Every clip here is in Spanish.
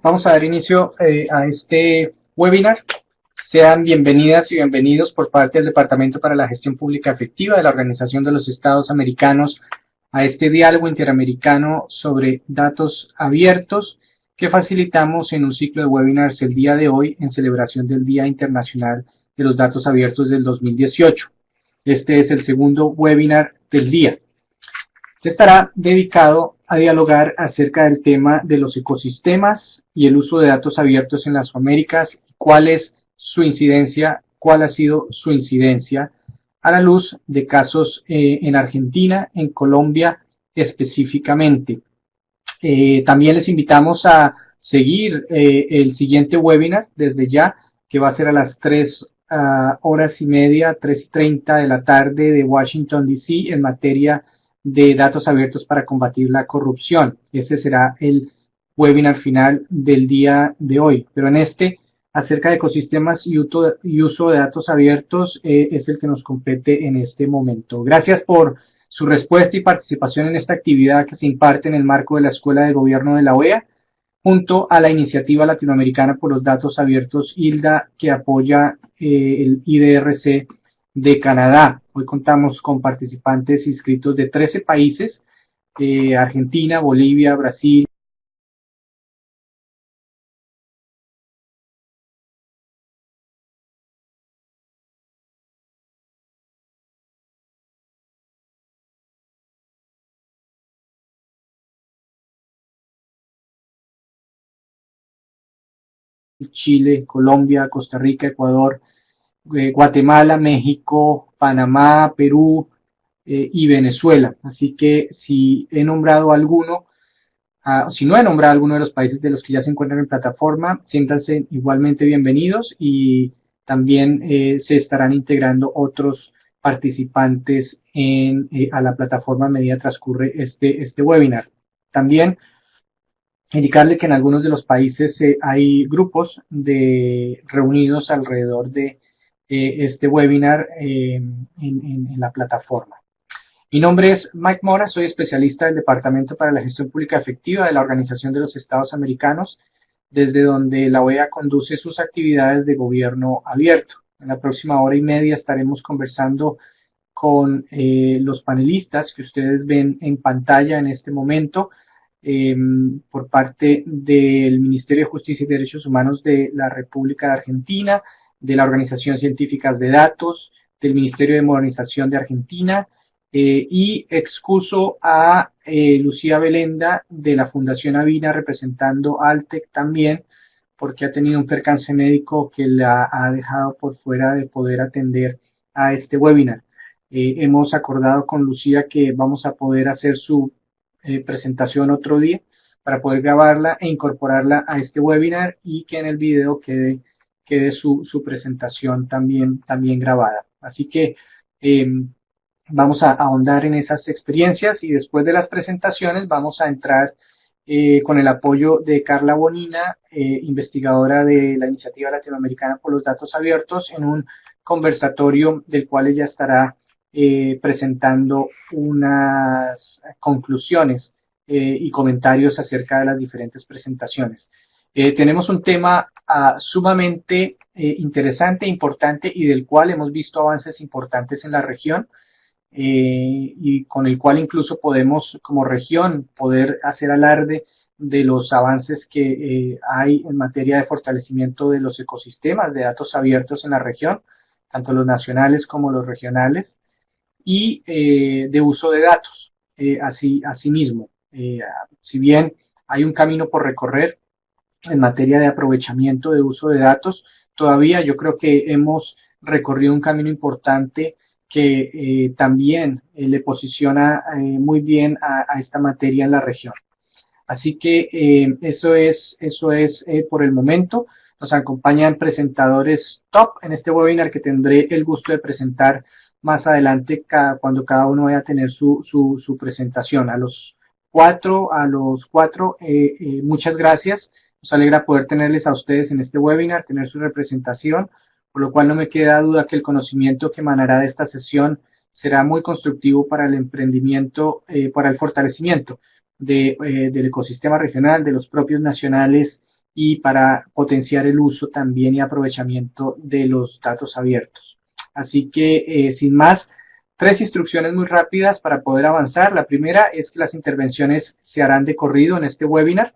Vamos a dar inicio a este webinar. Sean bienvenidas y bienvenidos por parte del Departamento para la Gestión Pública Efectiva de la Organización de los Estados Americanos a este diálogo interamericano sobre datos abiertos que facilitamos en un ciclo de webinars el día de hoy en celebración del Día Internacional de los Datos Abiertos del 2018. Este es el segundo webinar del día. Estará dedicado a dialogar acerca del tema de los ecosistemas y el uso de datos abiertos en las Américas, cuál es su incidencia, cuál ha sido su incidencia a la luz de casos en Argentina, en Colombia específicamente. También les invitamos a seguir el siguiente webinar desde ya, que va a ser a las 3:30, 3:30 de la tarde de Washington, D.C. en materia de datos abiertos para combatir la corrupción. Ese será el webinar final del día de hoy. Pero en este, acerca de ecosistemas y uso de datos abiertos, es el que nos compete en este momento. Gracias por su respuesta y participación en esta actividad que se imparte en el marco de la Escuela de Gobierno de la OEA, junto a la Iniciativa Latinoamericana por los Datos Abiertos, ILDA, que apoya el IDRC de Canadá. Hoy contamos con participantes inscritos de 13 países, Argentina, Bolivia, Brasil, Chile, Colombia, Costa Rica, Ecuador, Guatemala, México, Panamá, Perú y Venezuela. Así que si he nombrado alguno, si no he nombrado alguno de los países de los que ya se encuentran en plataforma, siéntanse igualmente bienvenidos y también se estarán integrando otros participantes a la plataforma a medida transcurre este webinar. También indicarle que en algunos de los países hay grupos reunidos alrededor de este webinar en la plataforma. Mi nombre es Mike Mora, soy especialista del Departamento para la Gestión Pública Efectiva de la Organización de los Estados Americanos, desde donde la OEA conduce sus actividades de gobierno abierto. En la próxima hora y media estaremos conversando con los panelistas que ustedes ven en pantalla en este momento, por parte del Ministerio de Justicia y Derechos Humanos de la República de Argentina, de la Organización Científicas de Datos, del Ministerio de Modernización de Argentina, y excuso a Lucía Belenda de la Fundación Avina representando Altec también, porque ha tenido un percance médico que la ha dejado por fuera de poder atender a este webinar. Hemos acordado con Lucía que vamos a poder hacer su presentación otro día para poder grabarla e incorporarla a este webinar y que en el video quede su presentación también grabada. Así que vamos a ahondar en esas experiencias y después de las presentaciones vamos a entrar con el apoyo de Carla Bonina, investigadora de la Iniciativa Latinoamericana por los Datos Abiertos, en un conversatorio del cual ella estará presentando unas conclusiones y comentarios acerca de las diferentes presentaciones. Tenemos un tema sumamente interesante, importante y del cual hemos visto avances importantes en la región, y con el cual incluso podemos como región poder hacer alarde de los avances que hay en materia de fortalecimiento de los ecosistemas de datos abiertos en la región, tanto los nacionales como los regionales, y de uso de datos. Asimismo, si bien hay un camino por recorrer en materia de aprovechamiento de uso de datos, todavía yo creo que hemos recorrido un camino importante que también le posiciona muy bien a esta materia en la región. Así que eso es por el momento. Nos acompañan presentadores top en este webinar que tendré el gusto de presentar más adelante cuando cada uno vaya a tener su presentación. A los cuatro, muchas gracias. Nos alegra poder tenerles a ustedes en este webinar, tener su representación, por lo cual no me queda duda que el conocimiento que emanará de esta sesión será muy constructivo para el emprendimiento, para el fortalecimiento del ecosistema regional, de los propios nacionales y para potenciar el uso también y aprovechamiento de los datos abiertos. Así que, sin más, 3 instrucciones muy rápidas para poder avanzar. La primera es que las intervenciones se harán de corrido en este webinar.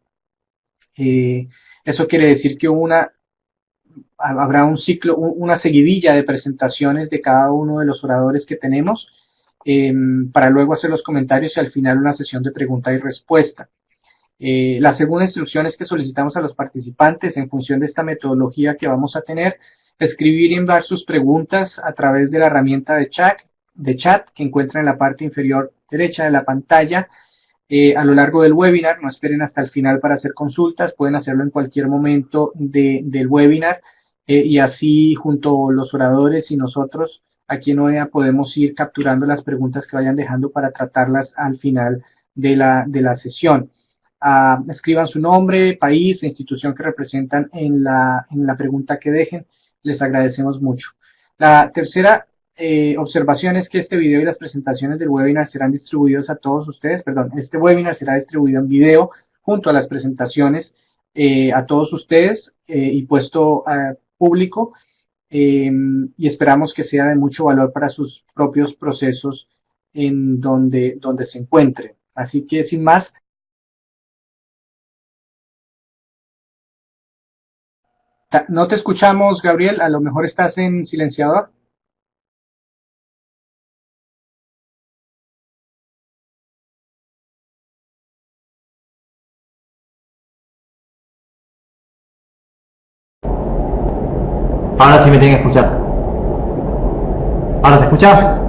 Eso quiere decir que habrá un ciclo, una seguidilla de presentaciones de cada uno de los oradores que tenemos, para luego hacer los comentarios y al final una sesión de pregunta y respuesta. La segunda instrucción es que solicitamos a los participantes, en función de esta metodología que vamos a tener, escribir y enviar sus preguntas a través de la herramienta de chat que encuentran en la parte inferior derecha de la pantalla. A lo largo del webinar, no esperen hasta el final para hacer consultas, pueden hacerlo en cualquier momento del webinar, y así junto a los oradores y nosotros aquí en OEA podemos ir capturando las preguntas que vayan dejando para tratarlas al final de la sesión. Escriban su nombre, país e institución que representan en la pregunta que dejen. Les agradecemos mucho. La tercera observación es que este video y las presentaciones del webinar serán distribuidos a todos ustedes. Este webinar será distribuido en video junto a las presentaciones a todos ustedes y puesto público, y esperamos que sea de mucho valor para sus propios procesos en donde se encuentren. Así que, sin más, no te escuchamos, Gabriel, a lo mejor estás en silenciador. Ahora sí me tienen que escuchar. ¿Ahora se escucha?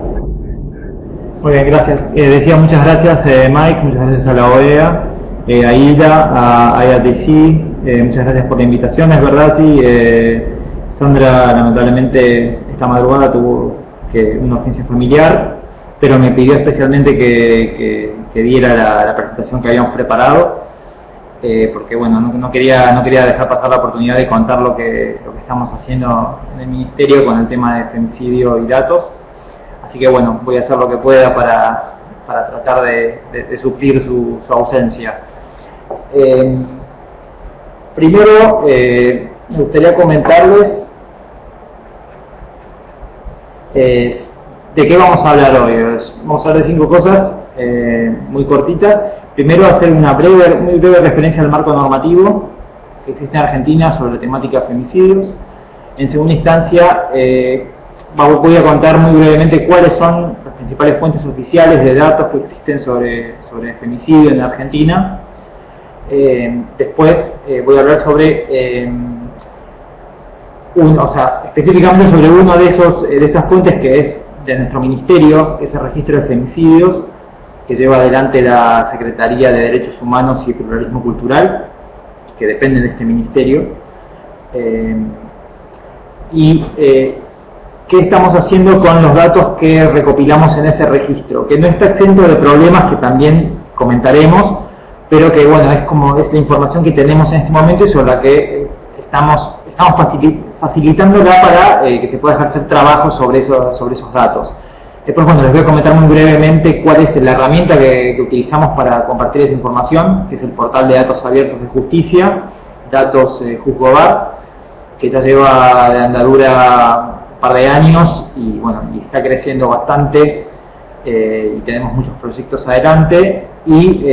Muy bien, gracias. Decía muchas gracias Mike, muchas gracias a la OEA, a IDA, a IATC, muchas gracias por la invitación. Es verdad, sí, Sandra lamentablemente esta madrugada tuvo una urgencia familiar, pero me pidió especialmente que diera la presentación que habíamos preparado, porque bueno, no quería dejar pasar la oportunidad de contar lo que estamos haciendo en el Ministerio con el tema de femicidio y datos. Así que bueno, voy a hacer lo que pueda para tratar de suplir su ausencia. Primero, me gustaría comentarles de qué vamos a hablar hoy. Vamos a hablar de 5 cosas muy cortitas. Primero, hacer una muy breve referencia al marco normativo que existe en Argentina sobre la temática de femicidios. En segunda instancia, voy a contar muy brevemente cuáles son las principales fuentes oficiales de datos que existen sobre femicidio en Argentina. Después voy a hablar sobre específicamente sobre uno de esas fuentes que es de nuestro ministerio, que es el registro de femicidios, que lleva adelante la Secretaría de Derechos Humanos y Pluralismo Cultural, que depende de este ministerio. ¿Qué estamos haciendo con los datos que recopilamos en ese registro? Que no está exento de problemas que también comentaremos, pero que bueno, es la información que tenemos en este momento y sobre la que estamos facilitándola para que se pueda ejercer trabajo sobre esos datos. Después, bueno, les voy a comentar muy brevemente cuál es la herramienta que utilizamos para compartir esa información, que es el portal de datos abiertos de justicia, Datos Juzgobar, que ya lleva de andadura un par de años y bueno, y está creciendo bastante, y tenemos muchos proyectos adelante. Y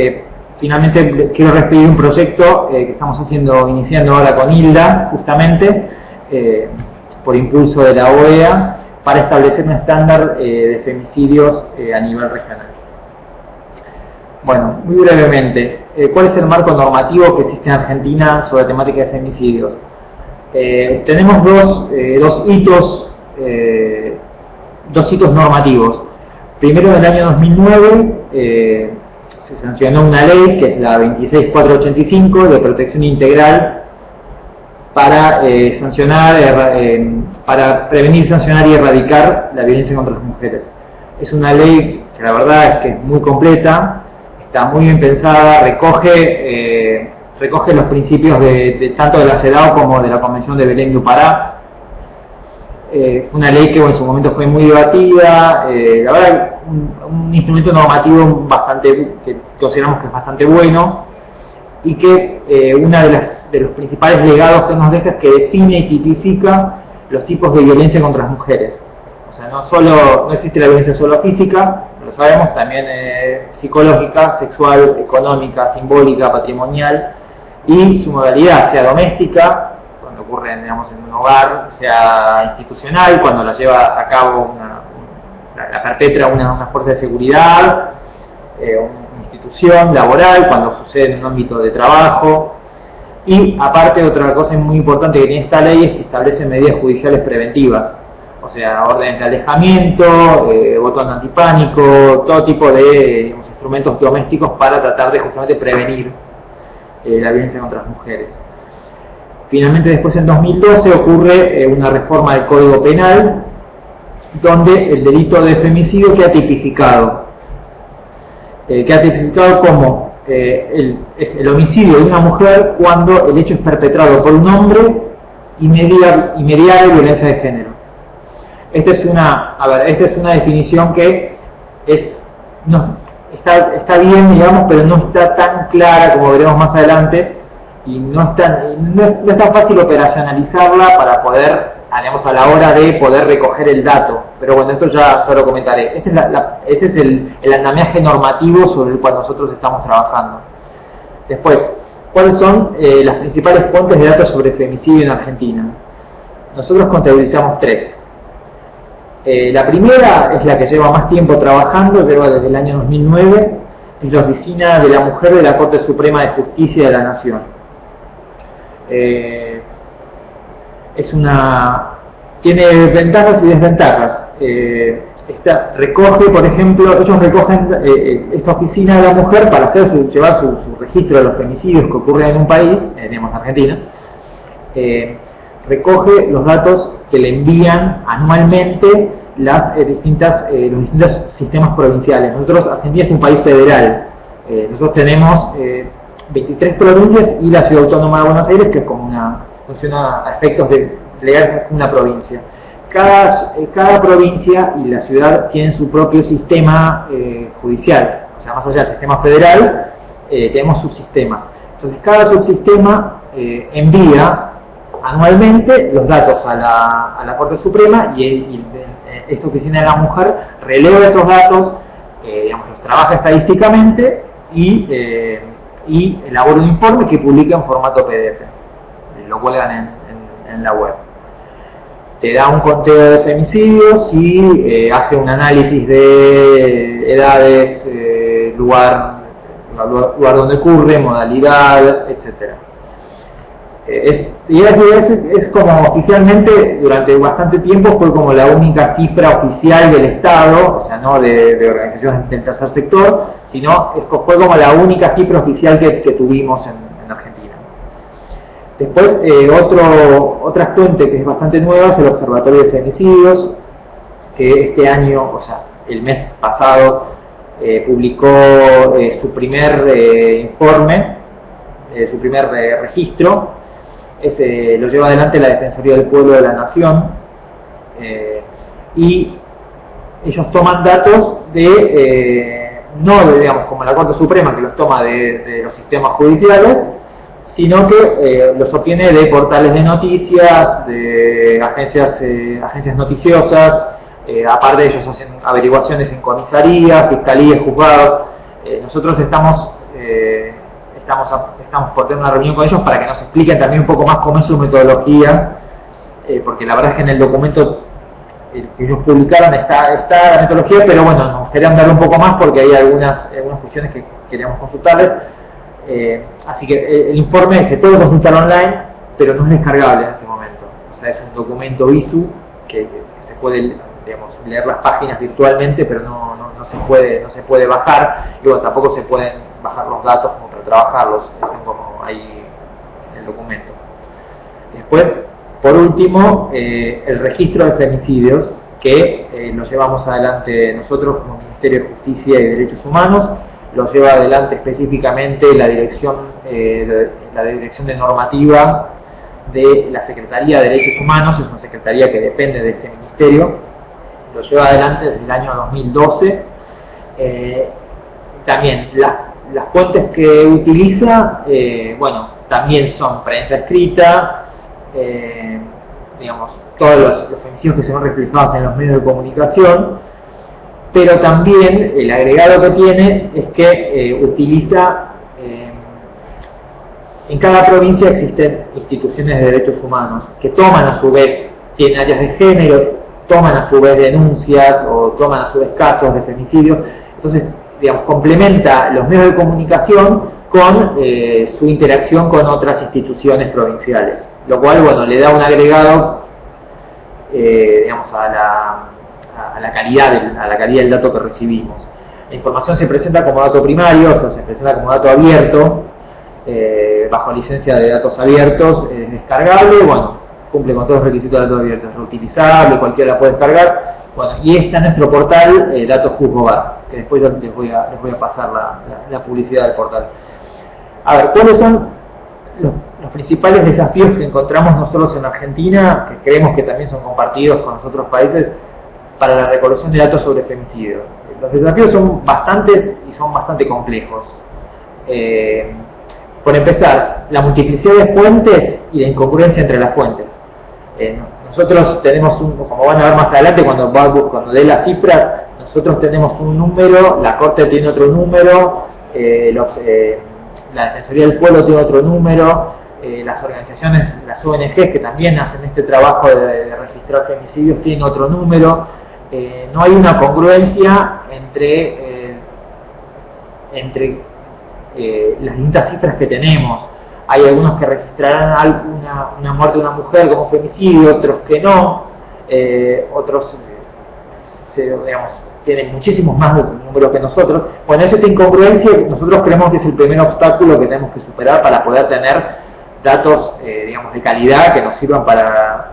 finalmente quiero referir un proyecto que estamos iniciando ahora con Hilda, justamente, por impulso de la OEA, para establecer un estándar de femicidios a nivel regional. Bueno, muy brevemente, ¿cuál es el marco normativo que existe en Argentina sobre la temática de femicidios? Tenemos dos hitos normativos. Primero, en el año 2009 se sancionó una ley, que es la 26485, de protección integral para para prevenir, sancionar y erradicar la violencia contra las mujeres. Es una ley que la verdad es que es muy completa, está muy bien pensada, recoge los principios tanto de la CEDAW como de la Convención de Belén do Pará. Una ley que en su momento fue muy debatida, la verdad un instrumento normativo que consideramos que es bastante bueno. y que uno de los principales legados que nos deja es que define y tipifica los tipos de violencia contra las mujeres. O sea, no existe la violencia solo física, lo sabemos, también psicológica, sexual, económica, simbólica, patrimonial, y su modalidad, sea doméstica, cuando ocurre, digamos, en un hogar, sea institucional, cuando la lleva a cabo la perpetra una fuerza de seguridad, una institución laboral, cuando sucede en un ámbito de trabajo. Y aparte, otra cosa muy importante que tiene esta ley es que establece medidas judiciales preventivas, o sea, órdenes de alejamiento, botón antipánico, todo tipo de digamos, instrumentos domésticos para tratar de justamente prevenir la violencia contra las mujeres. Finalmente, después en 2012 ocurre una reforma del Código Penal donde el delito de femicidio queda tipificado. Como el homicidio de una mujer cuando el hecho es perpetrado por un hombre y mediada de violencia de género. Esta es una definición que está bien, digamos, pero no está tan clara como veremos más adelante, y no es tan fácil operacionalizarla para poder, digamos, a la hora de poder recoger el dato. Pero bueno, esto ya lo comentaré. Este es el andamiaje normativo sobre el cual nosotros estamos trabajando. Después, ¿cuáles son las principales fuentes de datos sobre femicidio en Argentina? Nosotros contabilizamos 3. La primera es la que lleva más tiempo trabajando, lleva desde el año 2009, es la Oficina de la Mujer de la Corte Suprema de Justicia de la Nación. Tiene ventajas y desventajas. Recoge, por ejemplo, ellos recogen esta Oficina de la Mujer para llevar su registro de los femicidios que ocurren en un país, digamos Argentina. Recoge los datos que le envían anualmente los distintos sistemas provinciales. Argentina es un país federal. Nosotros tenemos 23 provincias y la Ciudad Autónoma de Buenos Aires, que es como funciona a efectos de legal una provincia. Cada provincia y la ciudad tienen su propio sistema judicial. O sea, más allá del sistema federal, tenemos subsistemas. Entonces, cada subsistema envía anualmente los datos a la Corte Suprema y esta Oficina de la Mujer releva esos datos, los trabaja estadísticamente y elabora un informe que publica en formato PDF. Lo cuelgan en la web. Te da un conteo de femicidios y hace un análisis de edades, lugar donde ocurre, modalidad, etc. Es como oficialmente durante bastante tiempo fue como la única cifra oficial del Estado, o sea, no de organizaciones del tercer sector, sino fue como la única cifra oficial que tuvimos en Argentina. Después, otra fuente que es bastante nueva es el Observatorio de Femicidios, que este año, o sea, el mes pasado, publicó su primer informe, su primer registro. Lo lleva adelante la Defensoría del Pueblo de la Nación, y ellos toman datos digamos, como la Corte Suprema, que los toma de los sistemas judiciales, sino que los obtiene de portales de noticias, de agencias noticiosas. Aparte, ellos hacen averiguaciones en comisarías, fiscalías, juzgados. Nosotros estamos por tener una reunión con ellos para que nos expliquen también un poco más cómo es su metodología, porque la verdad es que en el documento que ellos publicaron está la metodología, pero bueno, nos gustaría darle un poco más porque hay algunas cuestiones que queríamos consultarles. Así que el informe se puede consultar online, pero no es descargable en este momento. O sea, es un documento ISU que se puede, digamos, leer las páginas virtualmente, pero no se puede bajar, y bueno, tampoco se pueden bajar los datos como para trabajarlos, están como ahí en el documento. Después, por último, el registro de femicidios, que lo llevamos adelante nosotros como Ministerio de Justicia y Derechos Humanos. Lo lleva adelante específicamente la Dirección de Normativa de la Secretaría de Derechos Humanos, es una secretaría que depende de este ministerio. Lo lleva adelante desde el año 2012. También Las fuentes que utiliza, bueno, también son prensa escrita, digamos, todos los femicidios que se ven reflejados en los medios de comunicación, pero también el agregado que tiene es que utiliza, en cada provincia existen instituciones de derechos humanos que toman a su vez, tienen áreas de género, toman a su vez denuncias o toman a su vez casos de femicidio. Entonces, digamos, complementa los medios de comunicación con su interacción con otras instituciones provinciales, lo cual, bueno, le da un agregado, digamos, a la calidad del dato que recibimos. La información se presenta como dato primario, o sea, se presenta como dato abierto, bajo licencia de datos abiertos, es descargable, bueno, cumple con todos los requisitos de datos abiertos, es reutilizable, cualquiera la puede descargar. Bueno, y está en nuestro portal Datos Juzgobar, que después les voy a pasar la publicidad del portal. A ver, ¿cuáles son los principales desafíos que encontramos nosotros en Argentina, que creemos que también son compartidos con los otros países, para la recolección de datos sobre femicidio? Los desafíos son bastantes y son bastante complejos. Por empezar, la multiplicidad de fuentes y la incongruencia entre las fuentes. Nosotros tenemos como van a ver más adelante cuando dé las cifras, nosotros tenemos un número, la Corte tiene otro número, la Defensoría del Pueblo tiene otro número, las organizaciones, las ONGs que también hacen este trabajo de registrar femicidios tienen otro número. No hay una congruencia entre las distintas cifras que tenemos. Hay algunos que registrarán una muerte de una mujer como femicidio, otros que no, otros digamos, tienen muchísimos más números que nosotros. Bueno, esa incongruencia nosotros creemos que es el primer obstáculo que tenemos que superar para poder tener datos, digamos, de calidad que nos sirvan para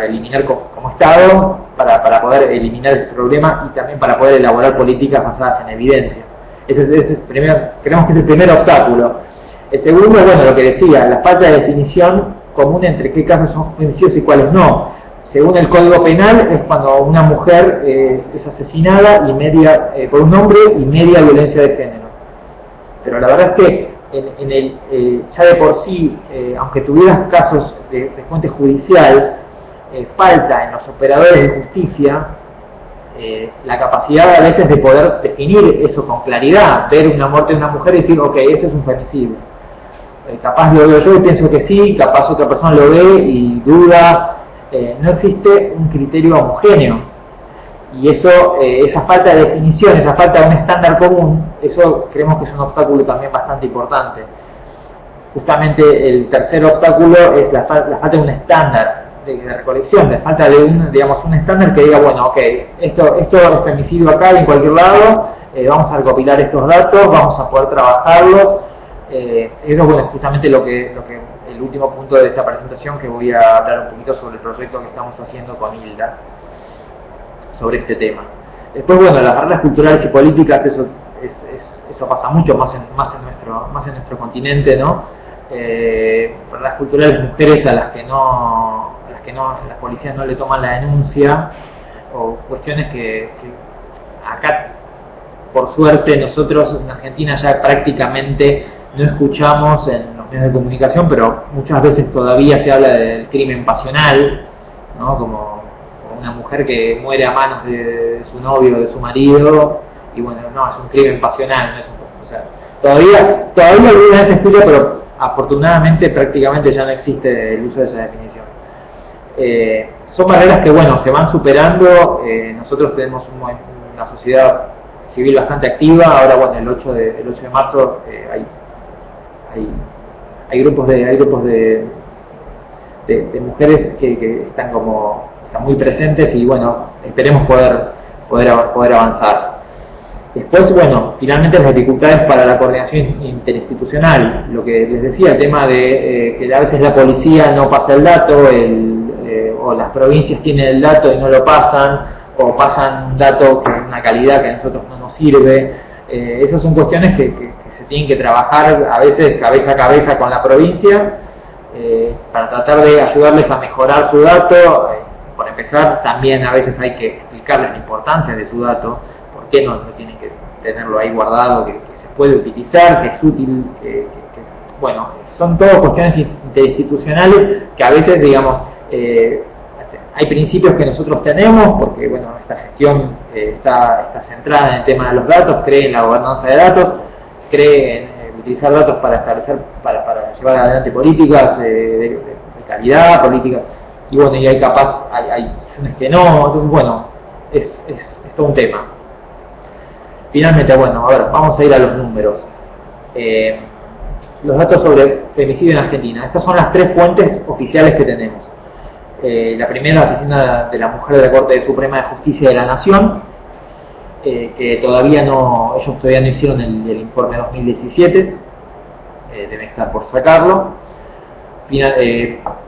eliminar como Estado, para poder eliminar el problema y también para poder elaborar políticas basadas en evidencia. Creemos que es el primer obstáculo. El segundo, bueno, lo que decía, la falta de definición común entre qué casos son femicidios y cuáles no. Según el Código Penal, es cuando una mujer es asesinada por un hombre y media violencia de género. Pero la verdad es que ya de por sí, aunque tuvieras casos de fuente judicial, falta en los operadores de justicia la capacidad a veces de poder definir eso con claridad, ver una muerte de una mujer y decir, ok, esto es un femicidio. Capaz lo veo yo y pienso que sí, capaz otra persona lo ve y duda. No existe un criterio homogéneo. Y eso, esa falta de definición, esa falta de un estándar común, eso creemos que es un obstáculo también bastante importante. Justamente el tercer obstáculo es la falta de un estándar de recolección, la falta de un estándar que diga, bueno, ok, esto es femicidio acá y en cualquier lado, vamos a recopilar estos datos, vamos a poder trabajarlos. Eso es, bueno, justamente lo que el último punto de esta presentación, que voy a hablar un poquito sobre el proyecto que estamos haciendo con Hilda sobre este tema. Después, bueno, las barreras culturales y políticas, eso pasa mucho más en nuestro continente, ¿no? Barreras culturales, mujeres a las que las policías no le toman la denuncia, o cuestiones que acá, por suerte, nosotros en Argentina ya prácticamente no escuchamos en los medios de comunicación, pero muchas veces todavía se habla del crimen pasional, ¿no? Como una mujer que muere a manos de su novio o de su marido, y bueno, no, es un crimen pasional, no es o sea, todavía alguna vez se escucha, pero afortunadamente prácticamente ya no existe el uso de esa definición. Son barreras que, bueno, se van superando. Nosotros tenemos una sociedad civil bastante activa. Ahora, bueno, el 8 de marzo hay grupos de mujeres que están muy presentes, y bueno, esperemos poder avanzar. Después, bueno, finalmente las dificultades para la coordinación interinstitucional, lo que les decía, el tema de que a veces la policía no pasa el dato, o las provincias tienen el dato y no lo pasan, o pasan un dato con una calidad que a nosotros no nos sirve. Esas son cuestiones que se tienen que trabajar a veces cabeza a cabeza con la provincia, para tratar de ayudarles a mejorar su dato. Por empezar, también a veces hay que explicarles la importancia de su dato, por qué no tienen que tenerlo ahí guardado, que se puede utilizar, que es útil, bueno, son todas cuestiones interinstitucionales que a veces, digamos, hay principios que nosotros tenemos, porque bueno, esta gestión está centrada en el tema de los datos, cree en la gobernanza de datos, cree en utilizar datos para establecer, para llevar adelante políticas de calidad, políticas, y bueno, y hay instituciones que no, entonces bueno, es todo un tema. Finalmente, bueno, a ver, vamos a ir a los números. Los datos sobre femicidio en Argentina. Estas son las 3 fuentes oficiales que tenemos. La primera, la Oficina de la Mujer de la Corte Suprema de Justicia de la Nación, que ellos todavía no hicieron el informe 2017, deben estar por sacarlo.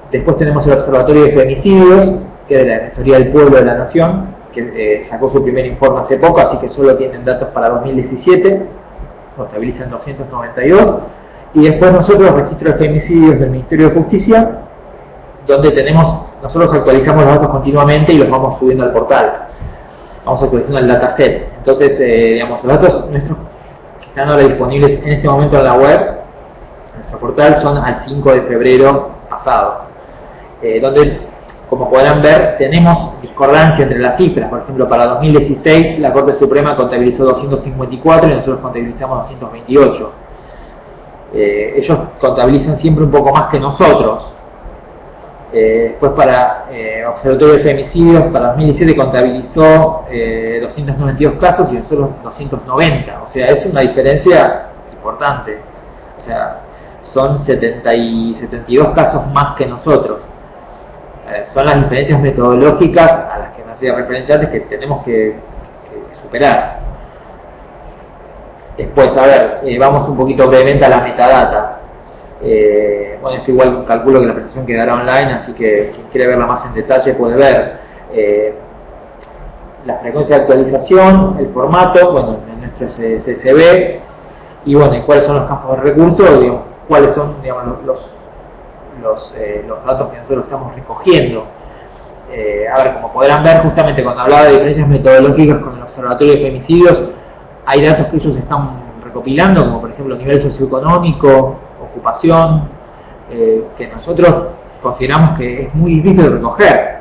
Después tenemos el Observatorio de Femicidios, que es de la Defensoría del Pueblo de la Nación, que sacó su primer informe hace poco, así que solo tienen datos para 2017, contabilizan 292. Y después nosotros, el Registro de Femicidios del Ministerio de Justicia, donde nosotros actualizamos los datos continuamente y los vamos subiendo al portal. Vamos actualizando el dataset. Entonces, digamos, los datos nuestros que están ahora disponibles en este momento en la web, en nuestro portal, son al 5 de febrero pasado. Donde, como podrán ver, tenemos discordancia entre las cifras. Por ejemplo, para 2016 la Corte Suprema contabilizó 254 y nosotros contabilizamos 228. Ellos contabilizan siempre un poco más que nosotros. Después para Observatorio de Femicidios, para 2017 contabilizó 292 casos y nosotros 290. O sea, es una diferencia importante. O sea, son 72 casos más que nosotros. Son las diferencias metodológicas a las que me hacía referencia antes que tenemos que superar. Después, a ver, vamos un poquito brevemente a la metadata. Bueno, esto igual calculo que la presentación quedará online, así que quien quiere verla más en detalle puede ver la frecuencia de actualización, el formato, bueno, en nuestro CSV, y bueno, y cuáles son los campos de recursos, digamos, cuáles son, digamos, los datos que nosotros estamos recogiendo. A ver, como podrán ver, justamente cuando hablaba de diferencias metodológicas con el Observatorio de Femicidios, hay datos que ellos están recopilando, como por ejemplo nivel socioeconómico, ocupación, que nosotros consideramos que es muy difícil de recoger.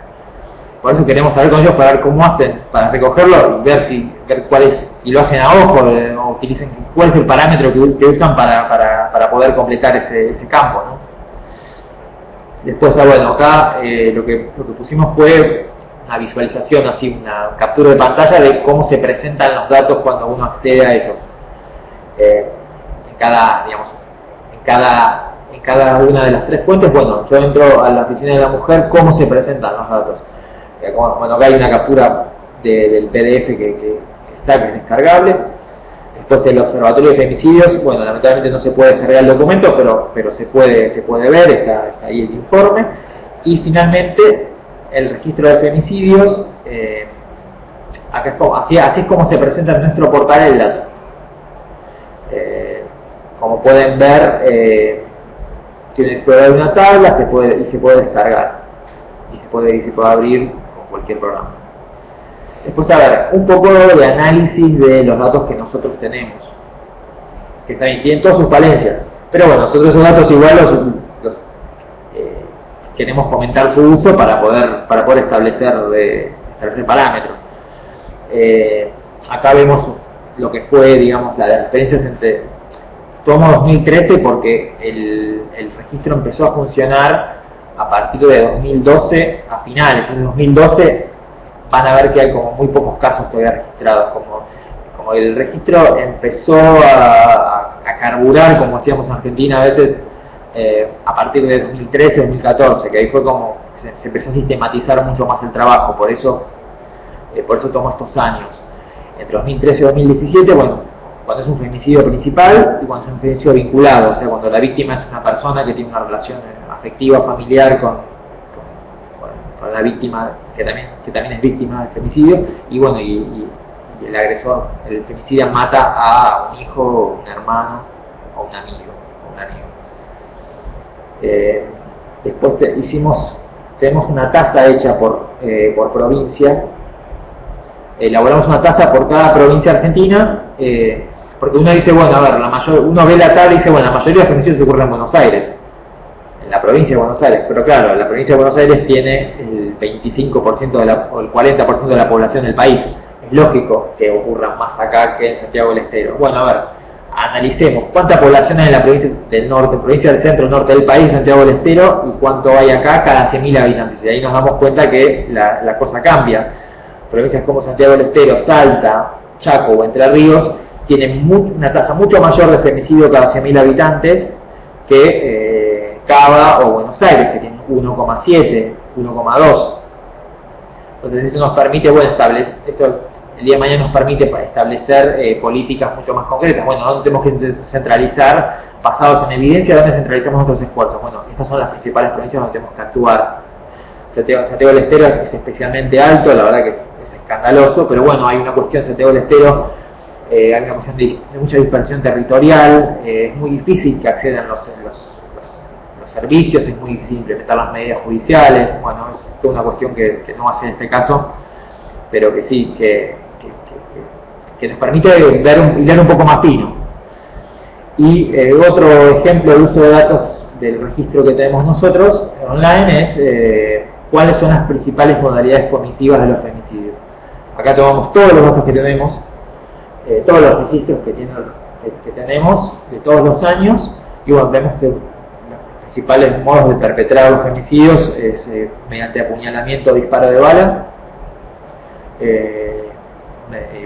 Por eso queremos saber con ellos para ver cómo hacen para recogerlo y ver cuál es, si lo hacen a ojo o utilizan cuál es el parámetro que usan para poder completar ese campo, ¿no? Después, bueno, acá lo que pusimos fue una visualización, así una captura de pantalla de cómo se presentan los datos cuando uno accede a ellos. En cada una de las 3 fuentes, bueno, yo entro a la Oficina de la Mujer, cómo se presentan los datos. Bueno, acá hay una captura del PDF que es descargable. Después el Observatorio de Femicidios, bueno, lamentablemente no se puede descargar el documento, pero se puede ver, está ahí el informe. Y finalmente el Registro de Femicidios, acá así es como se presenta en nuestro portal el dato. Como pueden ver, tiene explorar una tabla, se puede descargar y se puede abrir con cualquier programa. Después, a ver, un poco de análisis de los datos que nosotros tenemos, que también tienen todas sus falencias, pero bueno, nosotros esos datos igual los queremos comentar su uso para poder establecer parámetros. Acá vemos lo que fue, digamos, las diferencias entre tomo 2013, porque el registro empezó a funcionar a partir de 2012 a finales. Entonces, 2012 van a ver que hay como muy pocos casos todavía registrados, como el registro empezó a carburar, como decíamos en Argentina a veces, a partir de 2013, 2014, que ahí fue como se empezó a sistematizar mucho más el trabajo. Por eso tomó estos años. Entre 2013 y 2017, bueno, cuando es un femicidio principal y cuando es un femicidio vinculado, o sea, cuando la víctima es una persona que tiene una relación afectiva, familiar con la víctima, que también es víctima del femicidio, y bueno, y el agresor, el femicida, mata a un hijo, un hermano, o un amigo, después tenemos una tasa hecha por provincia. Elaboramos una tasa por cada provincia argentina, Porque uno dice, bueno, a ver, uno ve la tabla y dice, bueno, la mayoría de los femicidios ocurren en Buenos Aires, en la provincia de Buenos Aires, pero claro, la provincia de Buenos Aires tiene el 25% o el 40% de la población del país. Es lógico que ocurran más acá que en Santiago del Estero. Bueno, a ver, analicemos cuánta población hay en la provincia del norte, provincia del centro norte del país, Santiago del Estero, y cuánto hay acá cada 100.000 habitantes. Y ahí nos damos cuenta que la cosa cambia. Provincias como Santiago del Estero, Salta, Chaco o Entre Ríos tienen una tasa mucho mayor de femicidio cada 100.000 habitantes que Cava o Buenos Aires, que tienen 1,7, 1,2. Entonces eso nos permite, bueno, esto el día de mañana nos permite establecer políticas mucho más concretas. Bueno, ¿dónde tenemos que centralizar? Basados en evidencia, ¿dónde centralizamos nuestros esfuerzos? Bueno, estas son las principales provincias donde tenemos que actuar. Santiago del Estero es especialmente alto, la verdad que es escandaloso, pero bueno, hay una cuestión en Santiago del Estero, hay una cuestión de mucha dispersión territorial, es muy difícil que accedan los servicios, es muy difícil implementar las medidas judiciales. Bueno, es toda una cuestión que no va a ser en este caso, pero que sí, que nos permite hilar un poco más fino. Y otro ejemplo de uso de datos del registro que tenemos nosotros online es cuáles son las principales modalidades comisivas de los femicidios. Acá tomamos todos los datos que tenemos, todos los registros que tenemos de todos los años, y bueno, vemos que los principales modos de perpetrar los femicidios es mediante apuñalamiento o disparo de bala,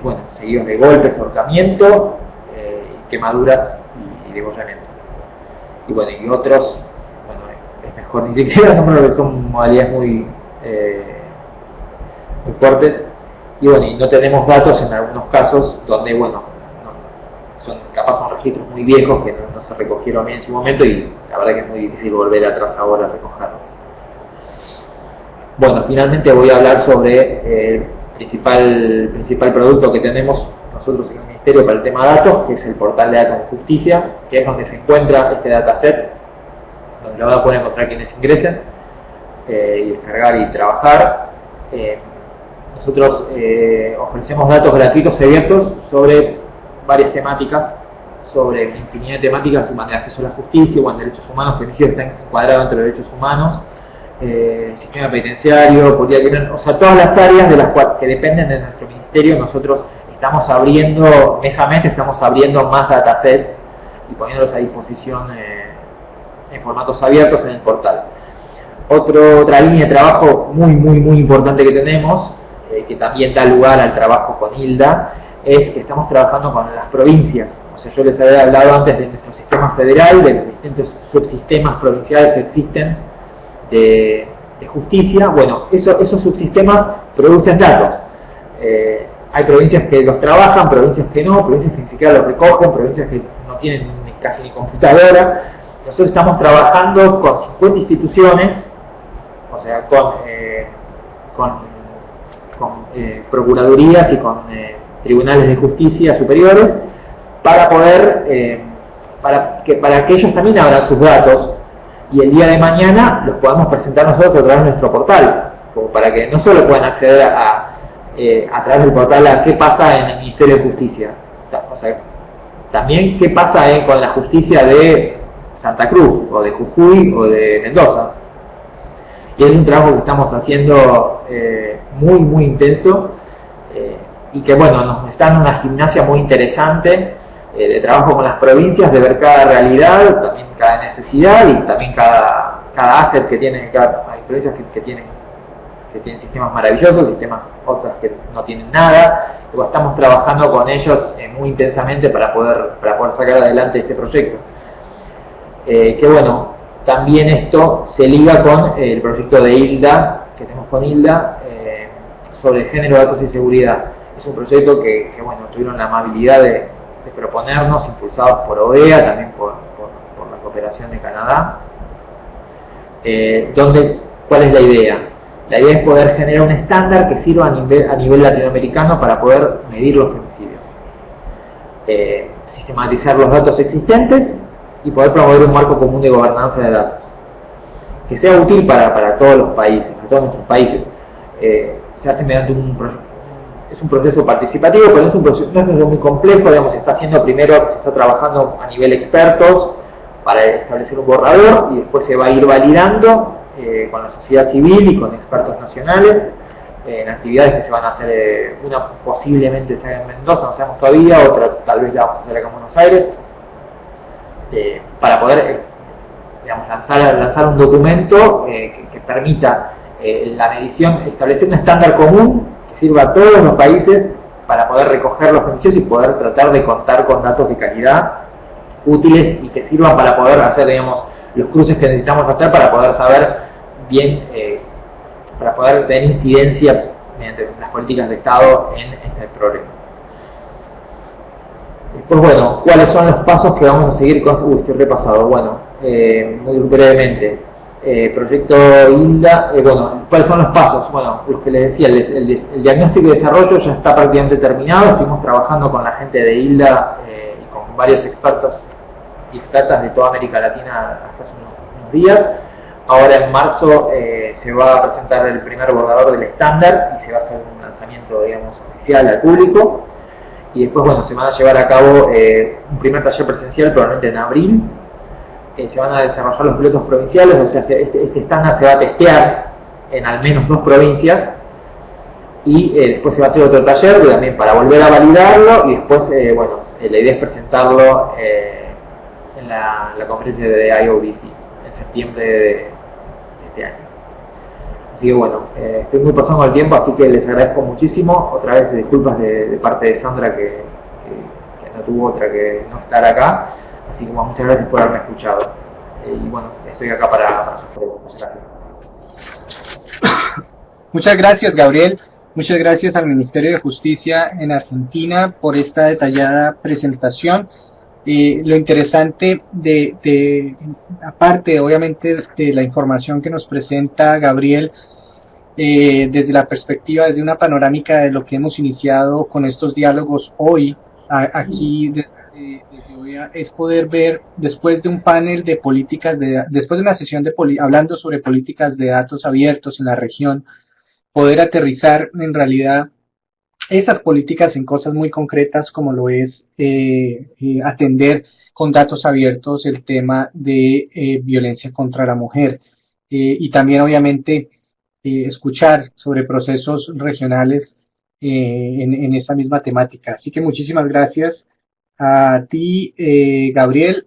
bueno, seguidos de golpes, ahorcamiento, quemaduras y degollamiento. Y bueno, y otros, bueno, es mejor ni siquiera nombrar porque son modalidades muy fuertes. Y bueno, y no tenemos datos en algunos casos donde, bueno, capaz son registros muy viejos que no se recogieron bien en su momento, y la verdad que es muy difícil volver atrás ahora a recogerlos. Bueno, finalmente voy a hablar sobre el principal producto que tenemos nosotros en el Ministerio para el tema datos, que es el portal de datos de justicia, que es donde se encuentra este dataset, donde lo van a poder encontrar quienes ingresen, y descargar y trabajar. Nosotros ofrecemos datos gratuitos y abiertos sobre varias temáticas, sobre infinidad de temáticas, de acceso a la justicia, o en derechos humanos, femicidio está encuadrado entre los derechos humanos, sistema penitenciario, política criminal, o sea, todas las áreas de las cuales que dependen de nuestro ministerio. Nosotros estamos abriendo, mes a mes, estamos abriendo más datasets y poniéndolos a disposición en formatos abiertos en el portal. Otra línea de trabajo muy importante que tenemos, que también da lugar al trabajo con Hilda, es que estamos trabajando con las provincias. O sea, yo les había hablado antes de nuestro sistema federal, de los distintos subsistemas provinciales que existen de justicia. Bueno, esos subsistemas producen datos. Hay provincias que los trabajan, provincias que no, provincias que ni siquiera los recogen, provincias que no tienen casi ni computadora. Nosotros estamos trabajando con 50 instituciones, o sea, con procuradurías y con tribunales de justicia superiores, para poder, para que ellos también abran sus datos, y el día de mañana los podamos presentar nosotros a través de nuestro portal, como para que no solo puedan acceder a través del portal a qué pasa en el Ministerio de Justicia, o sea, también qué pasa con la justicia de Santa Cruz, o de Jujuy, o de Mendoza. Y es un trabajo que estamos haciendo muy intenso, y que bueno, nos está en una gimnasia muy interesante de trabajo con las provincias, de ver cada realidad, también cada necesidad, y también cada asset que tienen. Hay provincias que tienen sistemas maravillosos, otras que no tienen nada. Luego estamos trabajando con ellos muy intensamente para poder sacar adelante este proyecto. Que bueno, también esto se liga con el proyecto de Hilda, que tenemos con Hilda, sobre género, datos y seguridad. Es un proyecto que bueno, tuvieron la amabilidad de proponernos, impulsados por OEA, también por la cooperación de Canadá. ¿Cuál es la idea? La idea es poder generar un estándar que sirva a nivel latinoamericano para poder medir los femicidios, sistematizar los datos existentes y poder promover un marco común de gobernanza de datos que sea útil para todos los países, para todos nuestros países. Se hace mediante un es un proceso participativo, pero es un proceso, no es muy complejo, digamos, se está haciendo primero, se está trabajando a nivel expertos para establecer un borrador y después se va a ir validando con la sociedad civil y con expertos nacionales en actividades que se van a hacer, una posiblemente se haga en Mendoza, no sabemos todavía, otra tal vez la vamos a hacer acá en Buenos Aires, para poder digamos, lanzar un documento que permita la medición, establecer un estándar común que sirva a todos los países para poder recoger los beneficios y poder tratar de contar con datos de calidad útiles y que sirvan para poder hacer, digamos, los cruces que necesitamos hacer para poder saber bien, para poder tener incidencia mediante las políticas de Estado en este problema. Después, bueno, ¿cuáles son los pasos que vamos a seguir con estoy repasado? Bueno, muy brevemente, proyecto ILDA, bueno, ¿cuáles son los pasos? Bueno, los que les decía, el diagnóstico y desarrollo ya está prácticamente terminado, estuvimos trabajando con la gente de ILDA y con varios expertos y expertas de toda América Latina hasta hace unos días. Ahora en marzo se va a presentar el primer borrador del estándar y se va a hacer un lanzamiento, digamos, oficial al público. Y después, bueno, se van a llevar a cabo un primer taller presencial probablemente en abril. Se van a desarrollar los pilotos provinciales, o sea, este estándar se va a testear en al menos 2 provincias. Y después se va a hacer otro taller también para volver a validarlo. Y después, bueno, la idea es presentarlo en la conferencia de IODC en septiembre de este año. Así que bueno, estoy muy pasado con el tiempo, así que les agradezco muchísimo. Otra vez disculpas de parte de Sandra que no tuvo otra que no estar acá. Así que bueno, muchas gracias por haberme escuchado. Y bueno, estoy acá para sus preguntas. Muchas gracias. Muchas gracias, Gabriel. Muchas gracias al Ministerio de Justicia en Argentina por esta detallada presentación. Lo interesante aparte obviamente de la información que nos presenta Gabriel, desde la perspectiva, desde una panorámica de lo que hemos iniciado con estos diálogos hoy, aquí desde OEA, es poder ver, después de un panel de políticas, después de una sesión hablando sobre políticas de datos abiertos en la región, poder aterrizar en realidad esas políticas en cosas muy concretas como lo es atender con datos abiertos el tema de violencia contra la mujer y también obviamente escuchar sobre procesos regionales en esa misma temática. Así que muchísimas gracias a ti, Gabriel,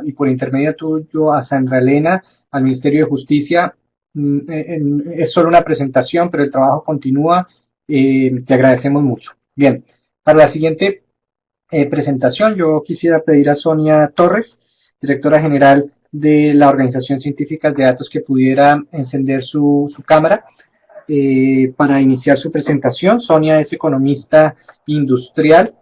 y por intermedio tuyo a Sandra Elena, al Ministerio de Justicia. Es solo una presentación, pero el trabajo continúa. Te agradecemos mucho. Bien, para la siguiente presentación yo quisiera pedir a Sonia Torres, directora general de la Organización Científica de Datos, que pudiera encender su cámara para iniciar su presentación. Sonia es economista industrial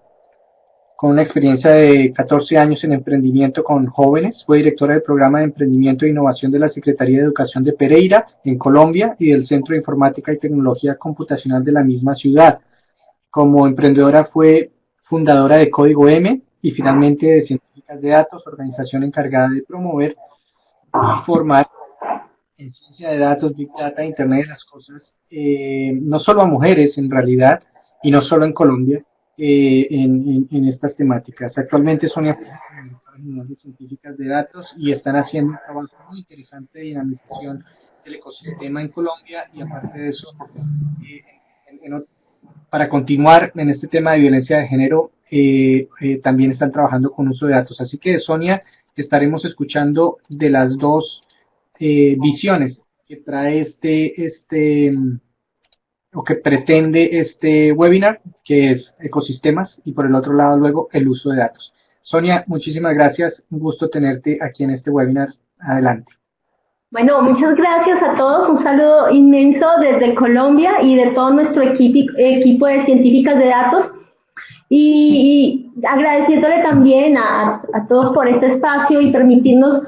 con una experiencia de 14 años en emprendimiento con jóvenes. Fue directora del programa de emprendimiento e innovación de la Secretaría de Educación de Pereira, en Colombia, y del Centro de Informática y Tecnología Computacional de la misma ciudad. Como emprendedora fue fundadora de Código M y finalmente de Científicas de Datos, organización encargada de promover y formar en ciencia de datos, Big Data, Internet de las Cosas, no solo a mujeres en realidad, y no solo en Colombia, en estas temáticas. Actualmente Sonia de Científicas de Datos y están haciendo un trabajo muy interesante de dinamización del ecosistema en Colombia, y aparte de eso, para continuar en este tema de violencia de género, también están trabajando con uso de datos. Así que, Sonia, estaremos escuchando de las dos visiones que trae o que pretende este webinar, que es ecosistemas, y por el otro lado luego el uso de datos. Sonia, muchísimas gracias, un gusto tenerte aquí en este webinar. Adelante. Bueno, muchas gracias a todos, un saludo inmenso desde Colombia y de todo nuestro equipo de científicas de datos, y agradeciéndole también a todos por este espacio y permitirnos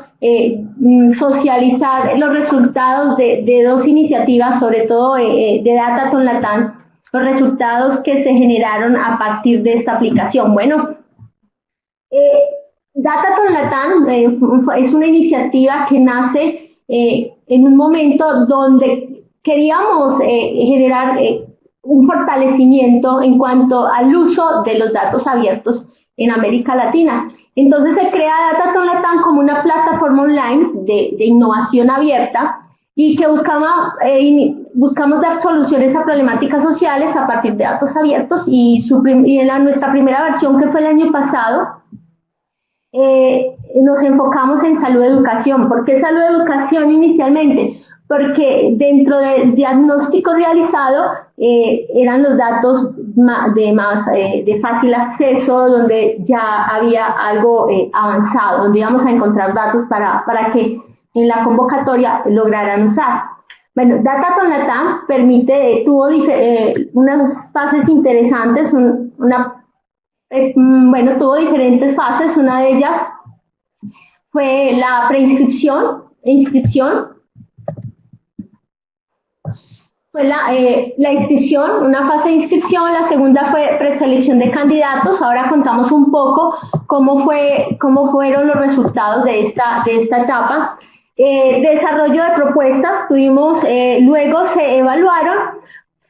socializar los resultados de dos iniciativas, sobre todo de Datathon Latam, los resultados que se generaron a partir de esta aplicación. Bueno, Datathon Latam es una iniciativa que nace en un momento donde queríamos generar un fortalecimiento en cuanto al uso de los datos abiertos en América Latina. Entonces se crea Dataton Latam como una plataforma online de innovación abierta y que buscamos dar soluciones a problemáticas sociales a partir de datos abiertos y en nuestra primera versión, que fue el año pasado, nos enfocamos en salud y educación. ¿Por qué salud y educación inicialmente? Porque dentro del diagnóstico realizado eran los datos de fácil acceso, donde ya había algo avanzado, donde íbamos a encontrar datos para que en la convocatoria lograran usar. Bueno, Dataton Latam tuvo unas fases interesantes, tuvo diferentes fases. Una de ellas fue la preinscripción, fue la inscripción, una fase de inscripción. La segunda fue preselección de candidatos. Ahora contamos un poco cómo fueron los resultados de esta etapa. Desarrollo de propuestas, luego se evaluaron.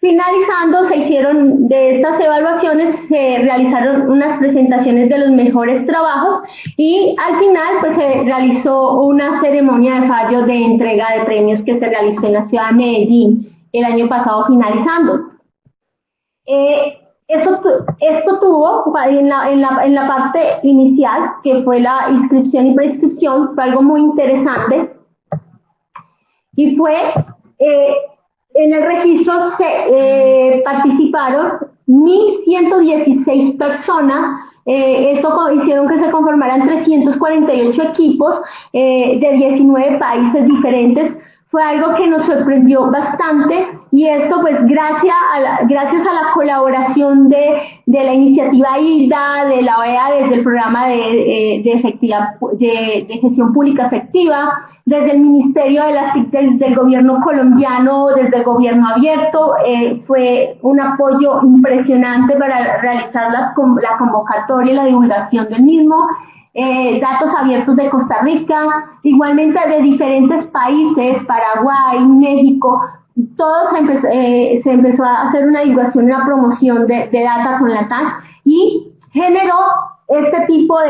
Finalizando, se hicieron de estas evaluaciones, se realizaron unas presentaciones de los mejores trabajos y al final pues se realizó una ceremonia de fallo de entrega de premios que se realizó en la ciudad de Medellín el año pasado, finalizando. Esto tuvo en la parte inicial, que fue la inscripción y preinscripción, fue algo muy interesante, y fue en el registro participaron 1.116 personas. Esto hicieron que se conformaran 348 equipos de 19 países diferentes. Fue algo que nos sorprendió bastante, y esto pues gracias a la colaboración de la iniciativa ILDA, de la OEA, desde el programa de gestión pública efectiva, desde el Ministerio de las TIC del gobierno colombiano, desde el gobierno abierto. Fue un apoyo impresionante para realizar la convocatoria y la divulgación del mismo. Datos abiertos de Costa Rica, igualmente de diferentes países, Paraguay, México, todos se empezó a hacer una divulgación y una promoción de Dataton Latam, y generó este tipo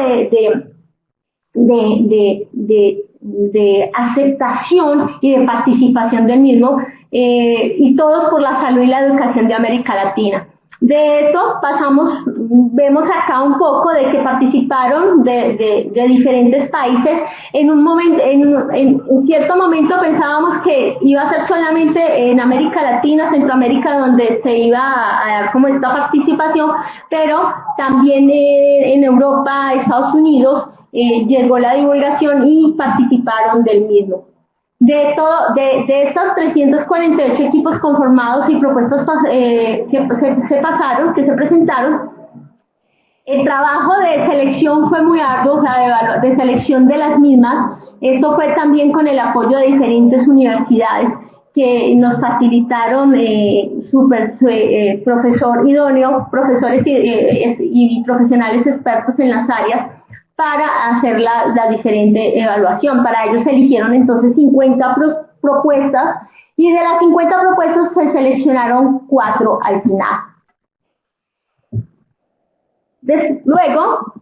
de aceptación y de participación del mismo, y todos por la salud y la educación de América Latina. De esto vemos acá un poco de que participaron de diferentes países. En cierto momento pensábamos que iba a ser solamente en América Latina, Centroamérica, donde se iba a dar como esta participación, pero también en Europa, Estados Unidos, llegó la divulgación y participaron del mismo. De estos 348 equipos conformados y propuestos que se presentaron, el trabajo de selección fue muy arduo, o sea, de selección de las mismas. Esto fue también con el apoyo de diferentes universidades que nos facilitaron profesor idóneo, profesores y profesionales expertos en las áreas, para hacer la diferente evaluación. Para ello se eligieron entonces 50 propuestas, y de las 50 propuestas se seleccionaron 4 al final. Luego,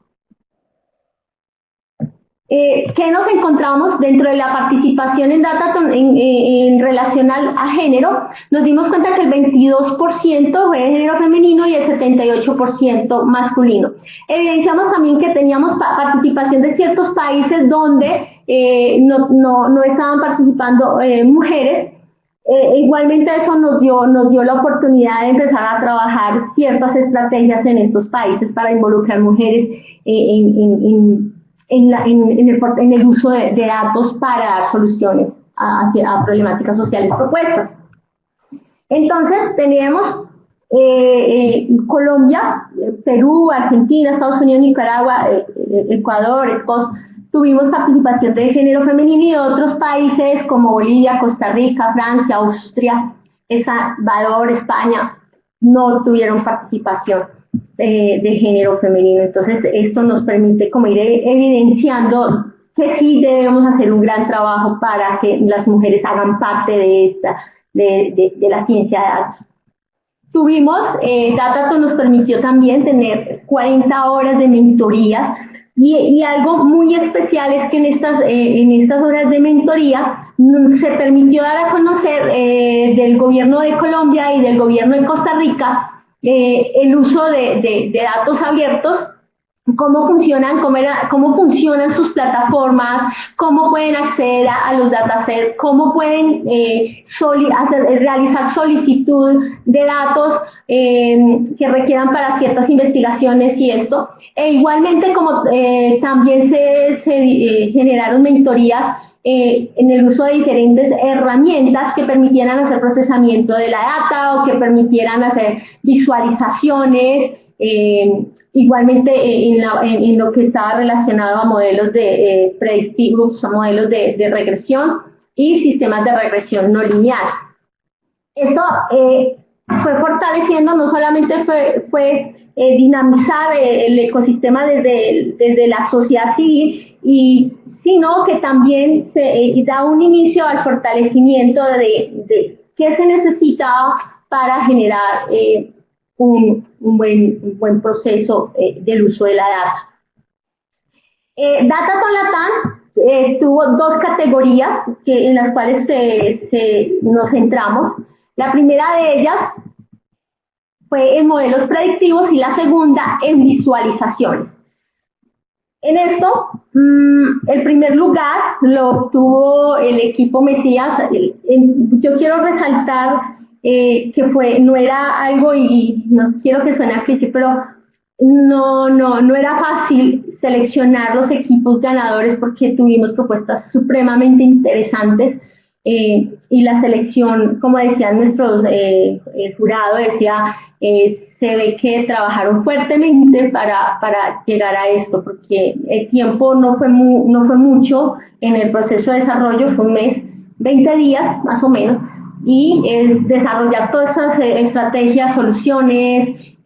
¿qué nos encontramos dentro de la participación en Dataton en relación a género? Nos dimos cuenta que el 22% fue de género femenino y el 78% masculino. Evidenciamos también que teníamos participación de ciertos países donde no estaban participando mujeres. Igualmente eso nos dio la oportunidad de empezar a trabajar ciertas estrategias en estos países para involucrar mujeres en el uso de datos para dar soluciones a problemáticas sociales propuestas. Entonces teníamos Colombia, Perú, Argentina, Estados Unidos, Nicaragua, Ecuador, Escocia. Tuvimos participación de género femenino, y otros países como Bolivia, Costa Rica, Francia, Austria, El Salvador, España, no tuvieron participación de género femenino. Entonces esto nos permite como ir evidenciando que sí debemos hacer un gran trabajo para que las mujeres hagan parte de la ciencia de datos. tuvimos, Dataton nos permitió también tener 40 horas de mentoría y algo muy especial es que en estas horas de mentoría se permitió dar a conocer del gobierno de Colombia y del gobierno de Costa Rica el uso de datos abiertos, cómo funcionan sus plataformas, cómo pueden acceder a los datasets, cómo pueden realizar solicitud de datos que requieran para ciertas investigaciones y esto. E igualmente como también se generaron mentorías en el uso de diferentes herramientas que permitieran hacer procesamiento de la data o que permitieran hacer visualizaciones, igualmente en lo que estaba relacionado a modelos de predictivos, a modelos de regresión y sistemas de regresión no lineal. Esto fue fortaleciendo, no solamente fue dinamizar el ecosistema desde la sociedad civil, sino que también se da un inicio al fortalecimiento de qué se necesitaba para generar un buen proceso del uso de la data. Dataton Latam tuvo dos categorías en las cuales nos centramos. La primera de ellas fue en modelos predictivos y la segunda en visualizaciones. En esto, el primer lugar lo obtuvo el equipo Mesías. Yo quiero resaltar que no era algo, y no quiero que suene a cliché, pero no era fácil seleccionar los equipos ganadores porque tuvimos propuestas supremamente interesantes y la selección, como decían nuestros el jurado, decía se ve que trabajaron fuertemente para llegar a esto, porque el tiempo no fue mucho en el proceso de desarrollo, fue un mes, 20 días más o menos, y desarrollar todas esas estrategias, soluciones,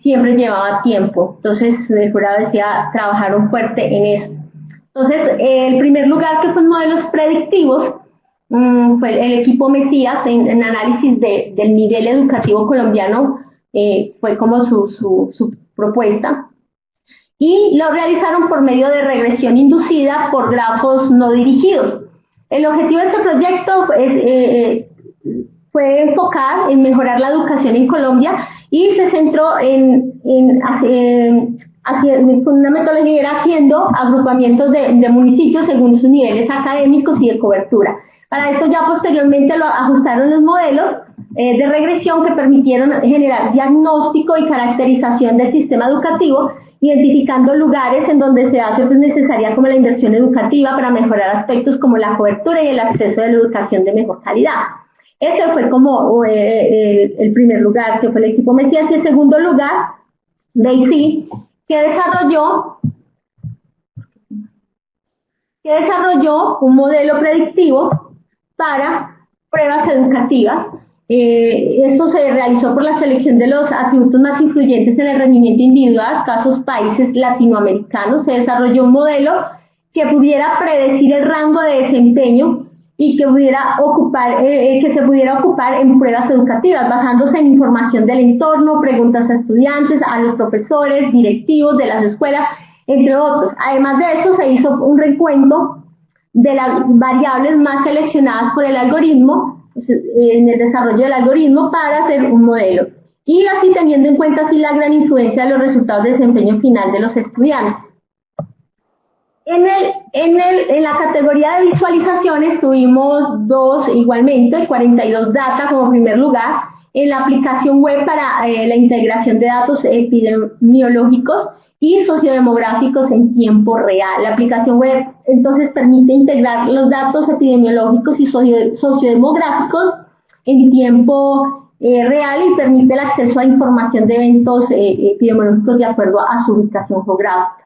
siempre llevaba tiempo. Entonces el jurado decía, trabajaron fuerte en eso. Entonces el primer lugar, que fue modelos predictivos, fue el equipo Mesías en análisis del nivel educativo colombiano, fue como su propuesta, y lo realizaron por medio de regresión inducida por grafos no dirigidos. El objetivo de este proyecto fue enfocar en mejorar la educación en Colombia y se centró con una metodología haciendo agrupamientos de municipios según sus niveles académicos y de cobertura. Para esto ya posteriormente lo ajustaron los modelos de regresión que permitieron generar diagnóstico y caracterización del sistema educativo, identificando lugares en donde se hace necesaria como la inversión educativa para mejorar aspectos como la cobertura y el acceso a la educación de mejor calidad. Ese fue como el primer lugar, que fue el equipo Mesías, y el segundo lugar, Daisy, que desarrolló un modelo predictivo para pruebas educativas. Esto se realizó por la selección de los atributos más influyentes en el rendimiento individual, casos países latinoamericanos. Se desarrolló un modelo que pudiera predecir el rango de desempeño y que se pudiera ocupar en pruebas educativas, basándose en información del entorno, preguntas a estudiantes, a los profesores, directivos de las escuelas, entre otros. Además de esto, se hizo un recuento de las variables más seleccionadas por el algoritmo, en el desarrollo del algoritmo, para hacer un modelo, y así teniendo en cuenta así la gran influencia de los resultados de desempeño final de los estudiantes. En la categoría de visualizaciones tuvimos igualmente 42 data como primer lugar, en la aplicación web para la integración de datos epidemiológicos y sociodemográficos en tiempo real. La aplicación web entonces permite integrar los datos epidemiológicos y sociodemográficos en tiempo real y permite el acceso a información de eventos epidemiológicos de acuerdo a su ubicación geográfica.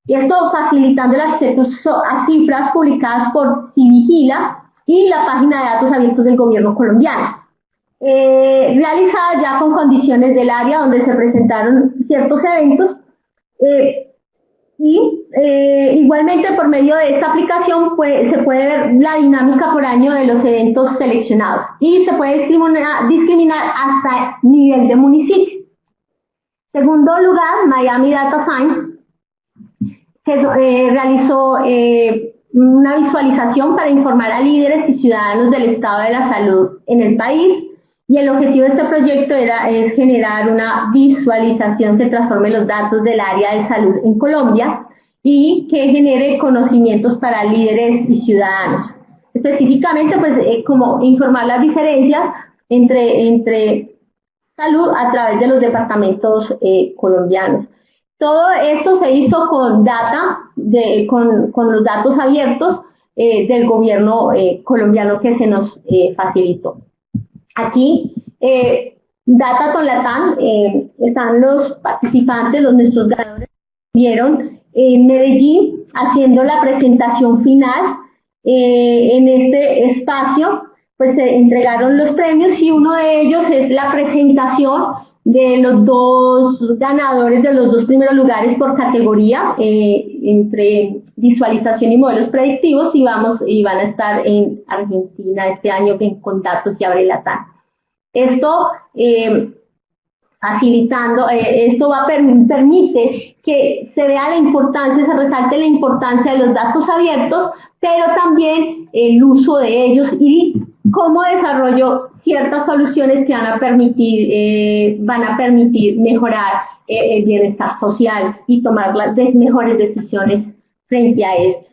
Y esto facilitando el acceso a cifras publicadas por Civigila y la página de datos abiertos del gobierno colombiano. Realizada ya con condiciones del área donde se presentaron ciertos eventos, Igualmente por medio de esta aplicación se puede ver la dinámica por año de los eventos seleccionados y se puede discriminar hasta nivel de municipio. Segundo lugar, Miami Data Science, que realizó una visualización para informar a líderes y ciudadanos del estado de la salud en el país, y el objetivo de este proyecto es generar una visualización que transforme los datos del área de salud en Colombia y que genere conocimientos para líderes y ciudadanos. Específicamente, pues, como informar las diferencias entre salud a través de los departamentos colombianos. Todo esto se hizo con con los datos abiertos del gobierno colombiano que se nos facilitó. Aquí, Datathon Latam, están los participantes, nuestros ganadores, vieron en Medellín haciendo la presentación final. En este espacio pues se entregaron los premios y uno de ellos es la presentación de los dos ganadores de los dos primeros lugares por categoría entre visualización y modelos predictivos, y van a estar en Argentina este año con datos y Abre Latam. Esto facilitando, esto permite que se vea la importancia, se resalte la importancia de los datos abiertos, pero también el uso de ellos y cómo desarrollo ciertas soluciones que van a permitir mejorar el bienestar social y tomar las mejores decisiones frente a esto.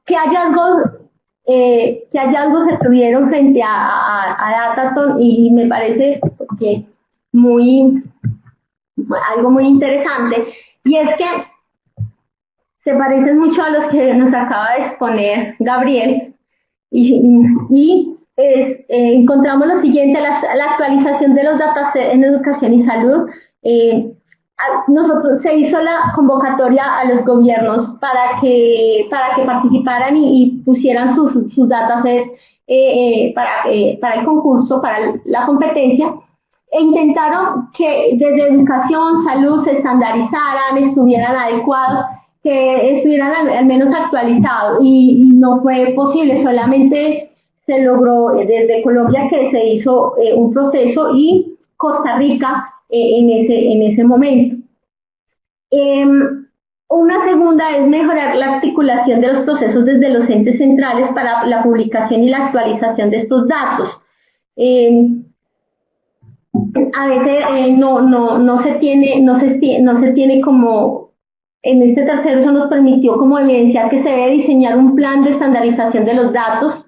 ¿Qué hallazgos se tuvieron frente a Datathon? Y me parece que algo muy interesante, y es que se parecen mucho a los que nos acaba de exponer Gabriel, y encontramos lo siguiente: la actualización de los datasets en educación y salud. Se hizo la convocatoria a los gobiernos para que participaran y pusieran sus datasets para el concurso, para la competencia, e intentaron que desde educación, salud se estandarizaran, estuvieran adecuados, que estuvieran al menos actualizados, y no fue posible. Solamente se logró desde Colombia, que se hizo un proceso, y Costa Rica en ese momento. Una segunda es mejorar la articulación de los procesos desde los entes centrales para la publicación y la actualización de estos datos. A veces no se tiene como, en este tercero eso nos permitió como evidenciar que se debe diseñar un plan de estandarización de los datos,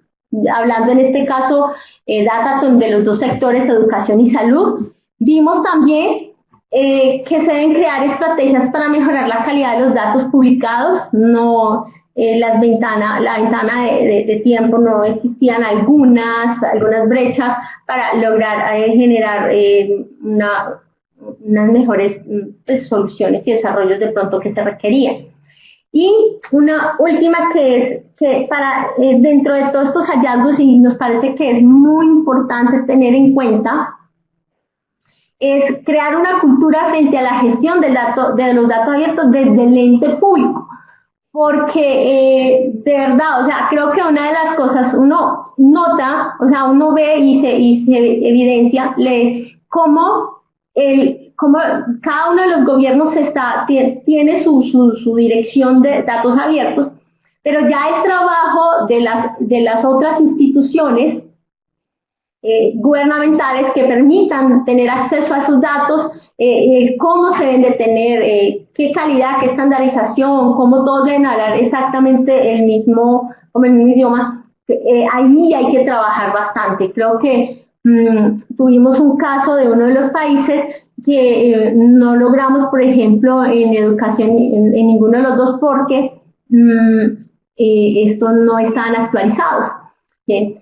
hablando en este caso Datathon de los dos sectores, educación y salud. Vimos también que se deben crear estrategias para mejorar la calidad de los datos publicados. La ventana de tiempo, no existían algunas brechas para lograr generar unas mejores soluciones y desarrollos de pronto que se requerían. Y una última que para dentro de todos estos hallazgos, y nos parece que es muy importante tener en cuenta, es crear una cultura frente a la gestión de los datos abiertos desde el ente público. Porque de verdad, o sea, creo que una de las cosas uno nota, o sea, uno ve y se evidencia cómo cada uno de los gobiernos tiene su dirección de datos abiertos, pero ya el trabajo de las otras instituciones gubernamentales que permitan tener acceso a esos datos, cómo se deben de tener, qué calidad, qué estandarización, cómo todos deben hablar exactamente el mismo idioma. Ahí hay que trabajar bastante. Creo que tuvimos un caso de uno de los países que no logramos, por ejemplo, en educación en ninguno de los dos, porque estos no están actualizados. Bien.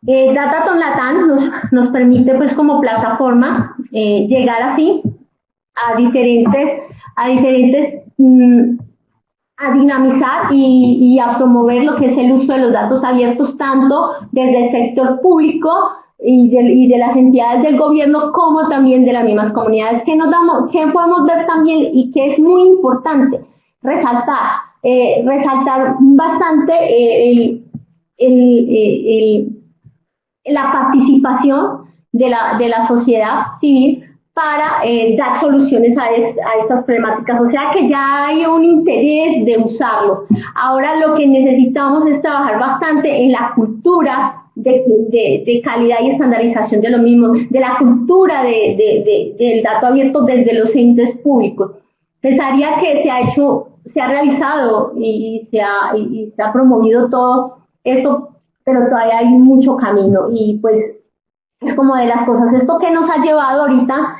Datathon Latam nos permite, pues, como plataforma llegar así a dinamizar y a promover lo que es el uso de los datos abiertos, tanto desde el sector público y de las entidades del gobierno, como también de las mismas comunidades. Que podemos ver también, y que es muy importante, resaltar bastante la participación de la sociedad civil para dar soluciones a estas problemáticas. O sea que ya hay un interés de usarlo. Ahora lo que necesitamos es trabajar bastante en la cultura de calidad y estandarización de lo mismo, de la cultura del dato abierto desde los entes públicos. Pensaría que se ha realizado y se ha promovido todo esto, pero todavía hay mucho camino y pues es como de las cosas. Esto que nos ha llevado ahorita,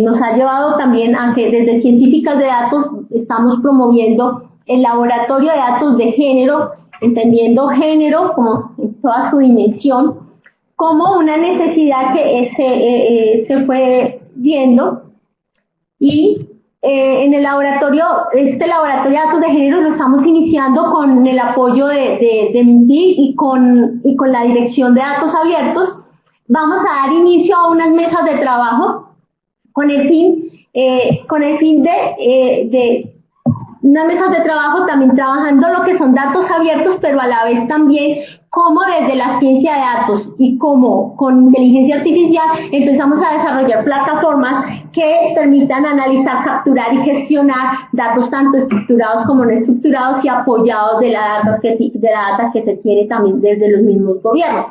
nos ha llevado también a que desde Científicas de Datos estamos promoviendo el laboratorio de datos de género, entendiendo género como en toda su dimensión, como una necesidad que se fue viendo y en el laboratorio, este laboratorio de datos de género lo estamos iniciando con el apoyo de MINTIC y con la Dirección de Datos Abiertos. Vamos a dar inicio a unas mesas de trabajo con el fin de unas mesas de trabajo también trabajando lo que son datos abiertos, pero a la vez también como desde la ciencia de datos y como con inteligencia artificial empezamos a desarrollar plataformas que permitan analizar, capturar y gestionar datos tanto estructurados como no estructurados y apoyados de la data que se tiene también desde los mismos gobiernos.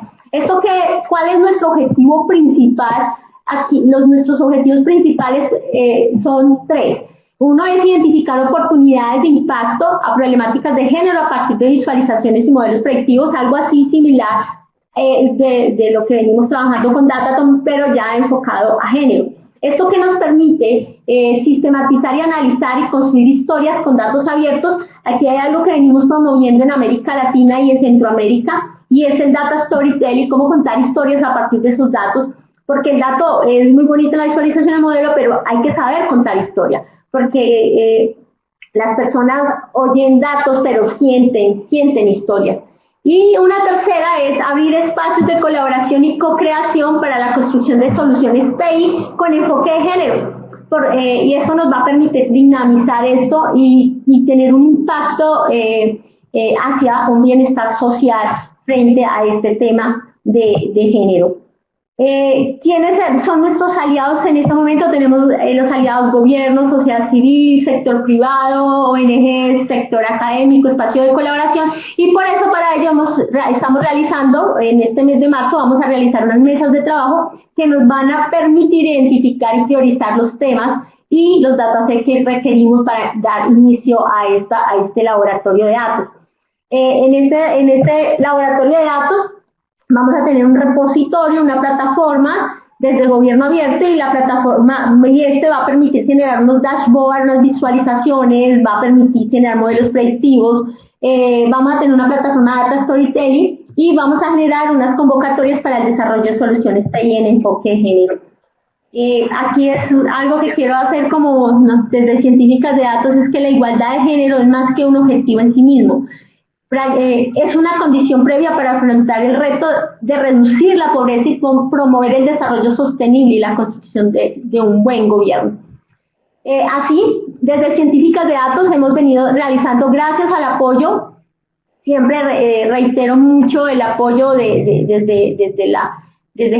¿Cuál es nuestro objetivo principal? Aquí nuestros objetivos principales son tres. Uno es identificar oportunidades de impacto a problemáticas de género a partir de visualizaciones y modelos predictivos, algo así similar de lo que venimos trabajando con Datatom, pero ya enfocado a género. Esto que nos permite sistematizar y analizar y construir historias con datos abiertos. Aquí hay algo que venimos promoviendo en América Latina y en Centroamérica, y es el data storytelling, cómo contar historias a partir de esos datos, porque el dato es muy bonito en la visualización del modelo, pero hay que saber contar historia, porque las personas oyen datos, pero sienten historias. Y una tercera es abrir espacios de colaboración y co-creación para la construcción de soluciones TI con enfoque de género. Y eso nos va a permitir dinamizar esto y tener un impacto hacia un bienestar social frente a este tema de género. ¿Quiénes son nuestros aliados en este momento? Tenemos los aliados gobierno, sociedad civil, sector privado, ONG, sector académico, espacio de colaboración, y por eso para ello estamos realizando, en este mes de marzo vamos a realizar unas mesas de trabajo que nos van a permitir identificar y priorizar los temas y los datasets que requerimos para dar inicio a este laboratorio de datos. En este laboratorio de datos vamos a tener un repositorio, una plataforma desde el gobierno abierto, y la plataforma va a permitir generar unos dashboards, unas visualizaciones, va a permitir generar modelos predictivos, vamos a tener una plataforma de data storytelling y vamos a generar unas convocatorias para el desarrollo de soluciones TI en enfoque de género. Aquí es algo que quiero hacer desde Científicas de Datos, es que la igualdad de género es más que un objetivo en sí mismo. Es una condición previa para afrontar el reto de reducir la pobreza y promover el desarrollo sostenible y la construcción de un buen gobierno. Así, desde Científicas de Datos hemos venido realizando, gracias al apoyo, siempre reitero mucho el apoyo desde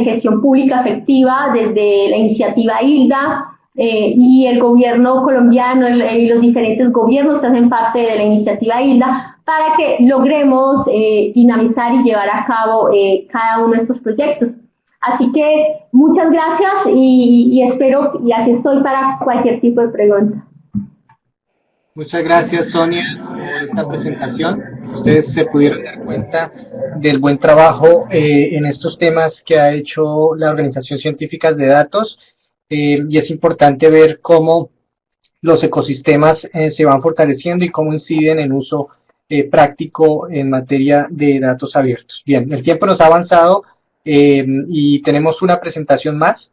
gestión pública efectiva, desde la iniciativa ILDA, y el gobierno colombiano y los diferentes gobiernos que hacen parte de la iniciativa ILDA, para que logremos dinamizar y llevar a cabo cada uno de estos proyectos. Así que muchas gracias y espero, y aquí estoy para cualquier tipo de pregunta. Muchas gracias, Sonia, por esta presentación. Ustedes se pudieron dar cuenta del buen trabajo en estos temas que ha hecho la Organización Científicas de Datos, y es importante ver cómo los ecosistemas se van fortaleciendo y cómo inciden en uso práctico en materia de datos abiertos. Bien, el tiempo nos ha avanzado y tenemos una presentación más,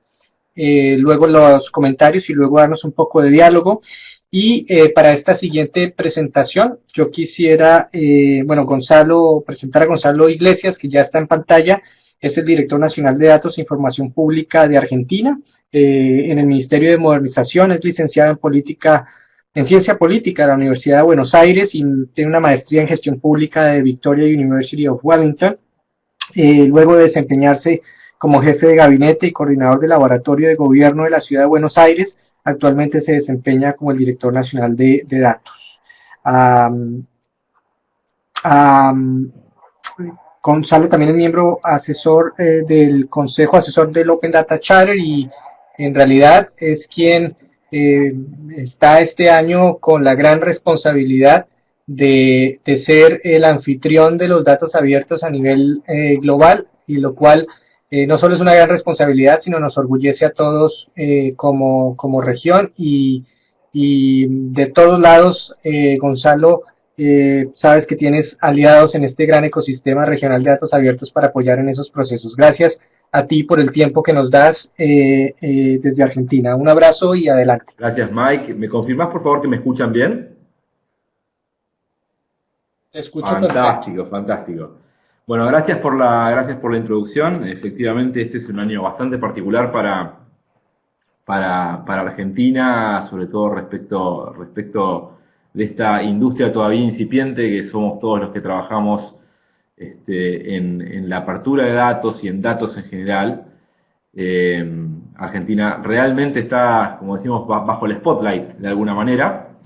luego los comentarios y luego darnos un poco de diálogo. Y para esta siguiente presentación yo quisiera, presentar a Gonzalo Iglesias, que ya está en pantalla. Es el Director Nacional de Datos e Información Pública de Argentina, en el Ministerio de Modernización, es licenciado en Política en ciencia política de la Universidad de Buenos Aires y tiene una maestría en gestión pública de Victoria University of Wellington. Luego de desempeñarse como jefe de gabinete y coordinador del laboratorio de gobierno de la ciudad de Buenos Aires, actualmente se desempeña como el director nacional de datos. Gonzalo también es miembro asesor del Consejo Asesor del Open Data Charter y en realidad es quien está este año con la gran responsabilidad de ser el anfitrión de los datos abiertos a nivel global, y lo cual no solo es una gran responsabilidad, sino nos orgullece a todos como región y de todos lados, Gonzalo, sabes que tienes aliados en este gran ecosistema regional de datos abiertos para apoyar en esos procesos. Gracias a ti por el tiempo que nos das desde Argentina. Un abrazo y adelante. Gracias, Mike. ¿Me confirmás, por favor, que me escuchan bien? Te escucho fantástico, perfecto. fantástico. Bueno, gracias por la introducción. Efectivamente, este es un año bastante particular para Argentina, sobre todo respecto de esta industria todavía incipiente, que somos todos los que trabajamos en la apertura de datos y en datos en general. Argentina realmente está, como decimos, bajo el spotlight de alguna manera.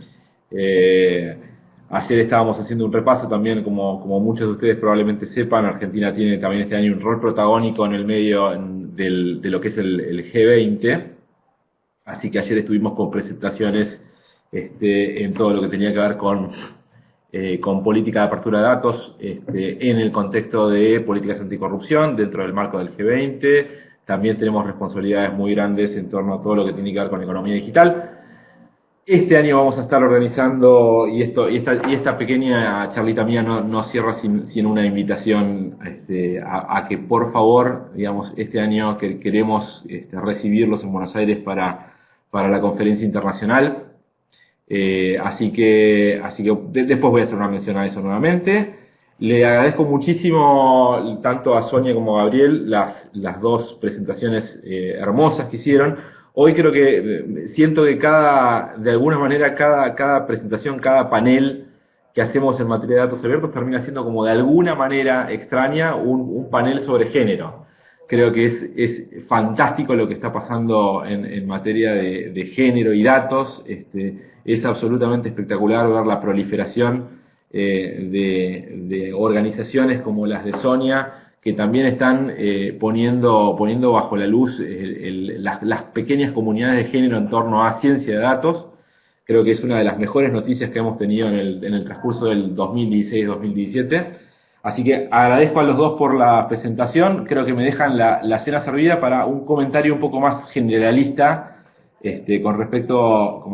Ayer estábamos haciendo un repaso también, como muchos de ustedes probablemente sepan, Argentina tiene también este año un rol protagónico en el medio de lo que es el G20, así que ayer estuvimos con presentaciones en todo lo que tenía que ver con política de apertura de datos en el contexto de políticas anticorrupción dentro del marco del G20. También tenemos responsabilidades muy grandes en torno a todo lo que tiene que ver con economía digital. Este año vamos a estar organizando, y esta pequeña charlita mía no cierra sin una invitación a que por favor, digamos, este año que queremos recibirlos en Buenos Aires para la conferencia internacional. Así que después voy a hacer una mención a eso nuevamente. Le agradezco muchísimo tanto a Sonia como a Gabriel las dos presentaciones hermosas que hicieron. Hoy creo que siento que de alguna manera cada presentación, cada panel que hacemos en materia de datos abiertos termina siendo como de alguna manera extraña un panel sobre género. Creo que es fantástico lo que está pasando en materia de género y datos. Es absolutamente espectacular ver la proliferación de organizaciones como las de Sonia, que también están poniendo bajo la luz las pequeñas comunidades de género en torno a ciencia de datos. Creo que es una de las mejores noticias que hemos tenido en el transcurso del 2016-2017. Así que agradezco a los dos por la presentación. Creo que me dejan la cena servida para un comentario un poco más generalista con respecto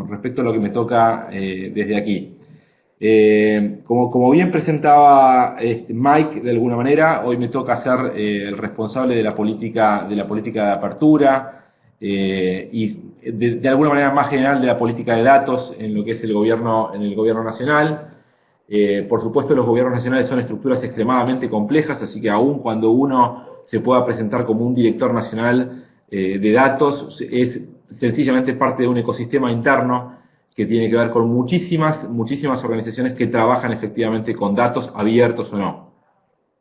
a lo que me toca desde aquí. Como bien presentaba Mike, de alguna manera, hoy me toca ser el responsable de la política de apertura y de alguna manera más general de la política de datos en lo que es el gobierno nacional. Por supuesto, los gobiernos nacionales son estructuras extremadamente complejas, así que aun cuando uno se pueda presentar como un director nacional de datos, es sencillamente parte de un ecosistema interno que tiene que ver con muchísimas organizaciones que trabajan efectivamente con datos abiertos o no.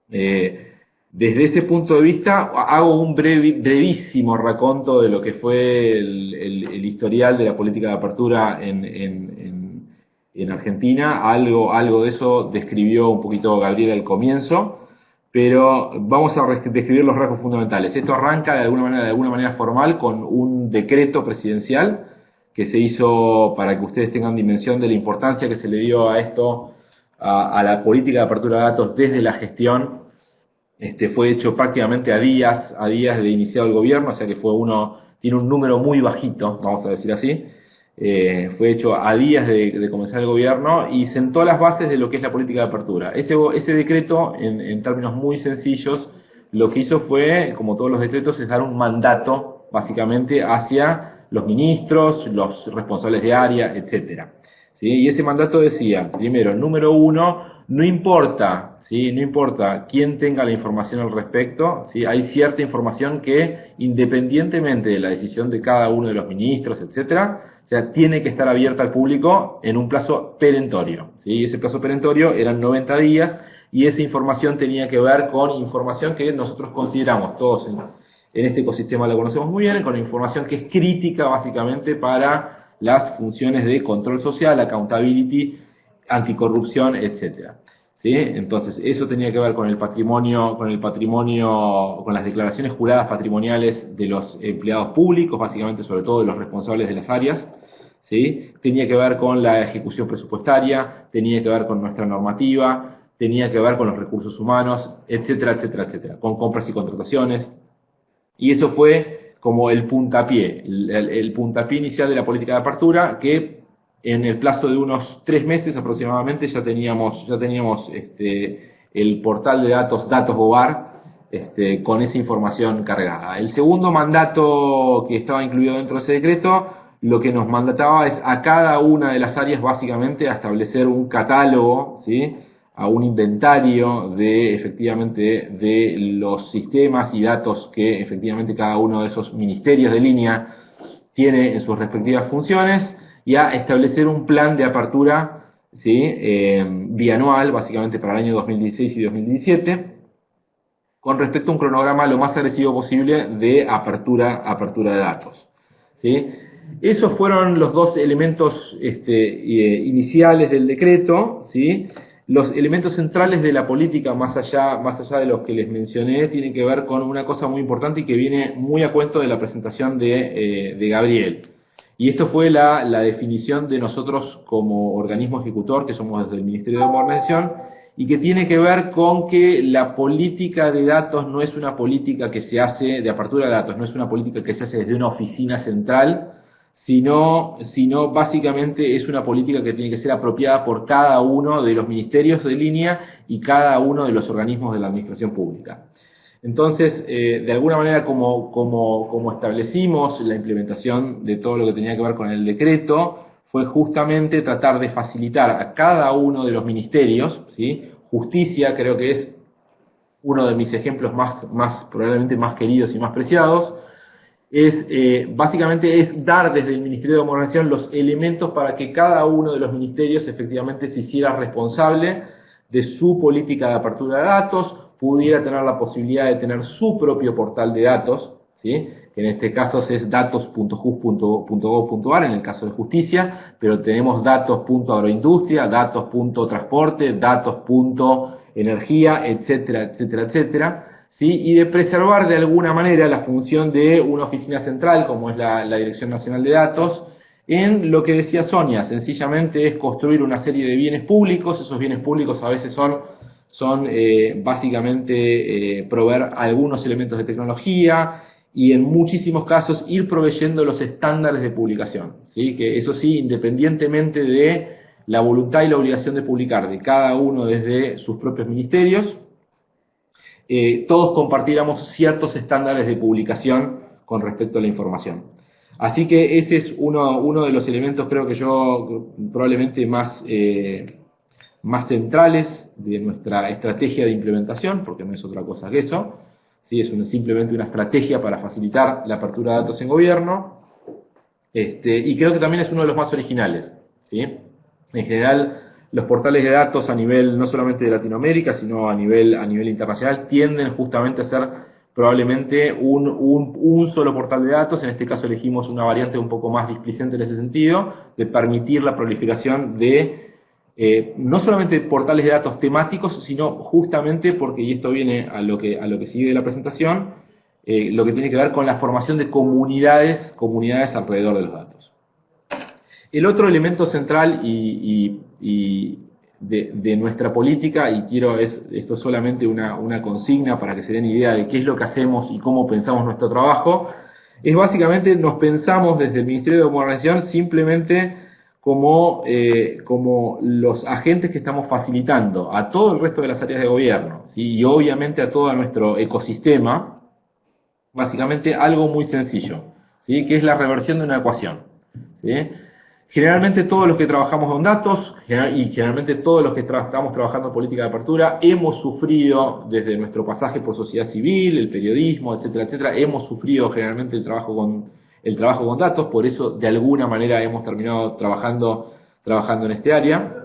Desde ese punto de vista, hago un brevísimo raconto de lo que fue el historial de la política de apertura en Argentina. Algo de eso describió un poquito Gabriel al comienzo, pero vamos a describir los rasgos fundamentales. Esto arranca de alguna manera formal con un decreto presidencial que se hizo, para que ustedes tengan dimensión de la importancia que se le dio a esto, a la política de apertura de datos desde la gestión. Fue hecho prácticamente a días de iniciado el gobierno, o sea que tiene un número muy bajito, vamos a decir así. Fue hecho a días de comenzar el gobierno y sentó las bases de lo que es la política de apertura. Ese decreto, en términos muy sencillos, lo que hizo fue, como todos los decretos, es dar un mandato, básicamente, hacia los ministros, los responsables de área, etcétera. ¿sí? Y ese mandato decía, primero, número uno, no importa, ¿sí? No importa quién tenga la información al respecto, ¿sí? Hay cierta información que, independientemente de la decisión de cada uno de los ministros, etcétera, o sea, tiene que estar abierta al público en un plazo perentorio, ¿sí? Ese plazo perentorio eran 90 días y esa información tenía que ver con información que nosotros consideramos todos en este ecosistema, lo conocemos muy bien, con información que es crítica básicamente para las funciones de control social, accountability, anticorrupción, etcétera. ¿Sí? Entonces, eso tenía que ver con el patrimonio, con las declaraciones juradas patrimoniales de los empleados públicos, básicamente sobre todo de los responsables de las áreas. ¿Sí? Tenía que ver con la ejecución presupuestaria, tenía que ver con nuestra normativa, tenía que ver con los recursos humanos, etcétera, etcétera, etcétera, con compras y contrataciones. Y eso fue como el puntapié inicial de la política de apertura, que en el plazo de unos 3 meses aproximadamente ya teníamos el portal de datos Gobar con esa información cargada. El segundo mandato que estaba incluido dentro de ese decreto, lo que nos mandataba es a cada una de las áreas básicamente a establecer un catálogo, ¿sí? A un inventario de efectivamente de los sistemas y datos que efectivamente cada uno de esos ministerios de línea tiene en sus respectivas funciones, y a establecer un plan de apertura, ¿sí? Bianual, básicamente para el año 2016 y 2017, con respecto a un cronograma lo más agresivo posible de apertura de datos, ¿sí? Esos fueron los dos elementos iniciales del decreto, ¿sí? Los elementos centrales de la política, más allá de los que les mencioné, tienen que ver con una cosa muy importante y que viene muy a cuento de la presentación de Gabriel. Y esto fue la definición de nosotros como organismo ejecutor, que somos desde el Ministerio de Modernización, y que tiene que ver con que la política de datos no es una política que se hace, de apertura de datos, no es una política que se hace desde una oficina central, sino básicamente es una política que tiene que ser apropiada por cada uno de los ministerios de línea y cada uno de los organismos de la administración pública. Entonces, de alguna manera, como establecimos la implementación de todo lo que tenía que ver con el decreto, fue justamente tratar de facilitar a cada uno de los ministerios, ¿sí? Justicia, creo que es uno de mis ejemplos probablemente más queridos y más preciados, básicamente es dar desde el Ministerio de Modernización los elementos para que cada uno de los ministerios efectivamente se hiciera responsable de su política de apertura de datos, pudiera tener la posibilidad de tener su propio portal de datos, ¿sí? Que en este caso es datos.jus.gov.ar en el caso de justicia, pero tenemos datos.agroindustria, datos.transporte, datos.energía, etcétera, etcétera, etcétera. ¿Sí? Y de preservar de alguna manera la función de una oficina central, como es la Dirección Nacional de Datos, en lo que decía Sonia, sencillamente es construir una serie de bienes públicos. Esos bienes públicos a veces son básicamente proveer algunos elementos de tecnología y en muchísimos casos ir proveyendo los estándares de publicación, ¿sí? Que eso sí, independientemente de la voluntad y la obligación de publicar de cada uno desde sus propios ministerios, todos compartiéramos ciertos estándares de publicación con respecto a la información. Así que ese es uno de los elementos, creo que yo, probablemente más centrales de nuestra estrategia de implementación, porque no es otra cosa que eso, ¿sí? Es simplemente una estrategia para facilitar la apertura de datos en gobierno, y creo que también es uno de los más originales, ¿sí? En general, los portales de datos a nivel no solamente de Latinoamérica, sino a nivel internacional, tienden justamente a ser probablemente un solo portal de datos. En este caso elegimos una variante un poco más displicente en ese sentido, de permitir la proliferación de no solamente portales de datos temáticos, sino justamente porque, y esto viene a lo que sigue de la presentación, lo que tiene que ver con la formación de comunidades alrededor de los datos. El otro elemento central de nuestra política, y esto es solamente una consigna para que se den idea de qué es lo que hacemos y cómo pensamos nuestro trabajo, es básicamente nos pensamos desde el Ministerio de Modernización simplemente como los agentes que estamos facilitando a todo el resto de las áreas de gobierno, ¿sí? Y obviamente a todo nuestro ecosistema, básicamente algo muy sencillo, ¿sí? Que es la reversión de una ecuación, ¿sí? Generalmente todos los que trabajamos con datos y generalmente todos los que estamos trabajando en política de apertura hemos sufrido desde nuestro pasaje por sociedad civil, el periodismo, etcétera, etcétera, hemos sufrido generalmente el trabajo con datos, por eso de alguna manera hemos terminado trabajando en este área.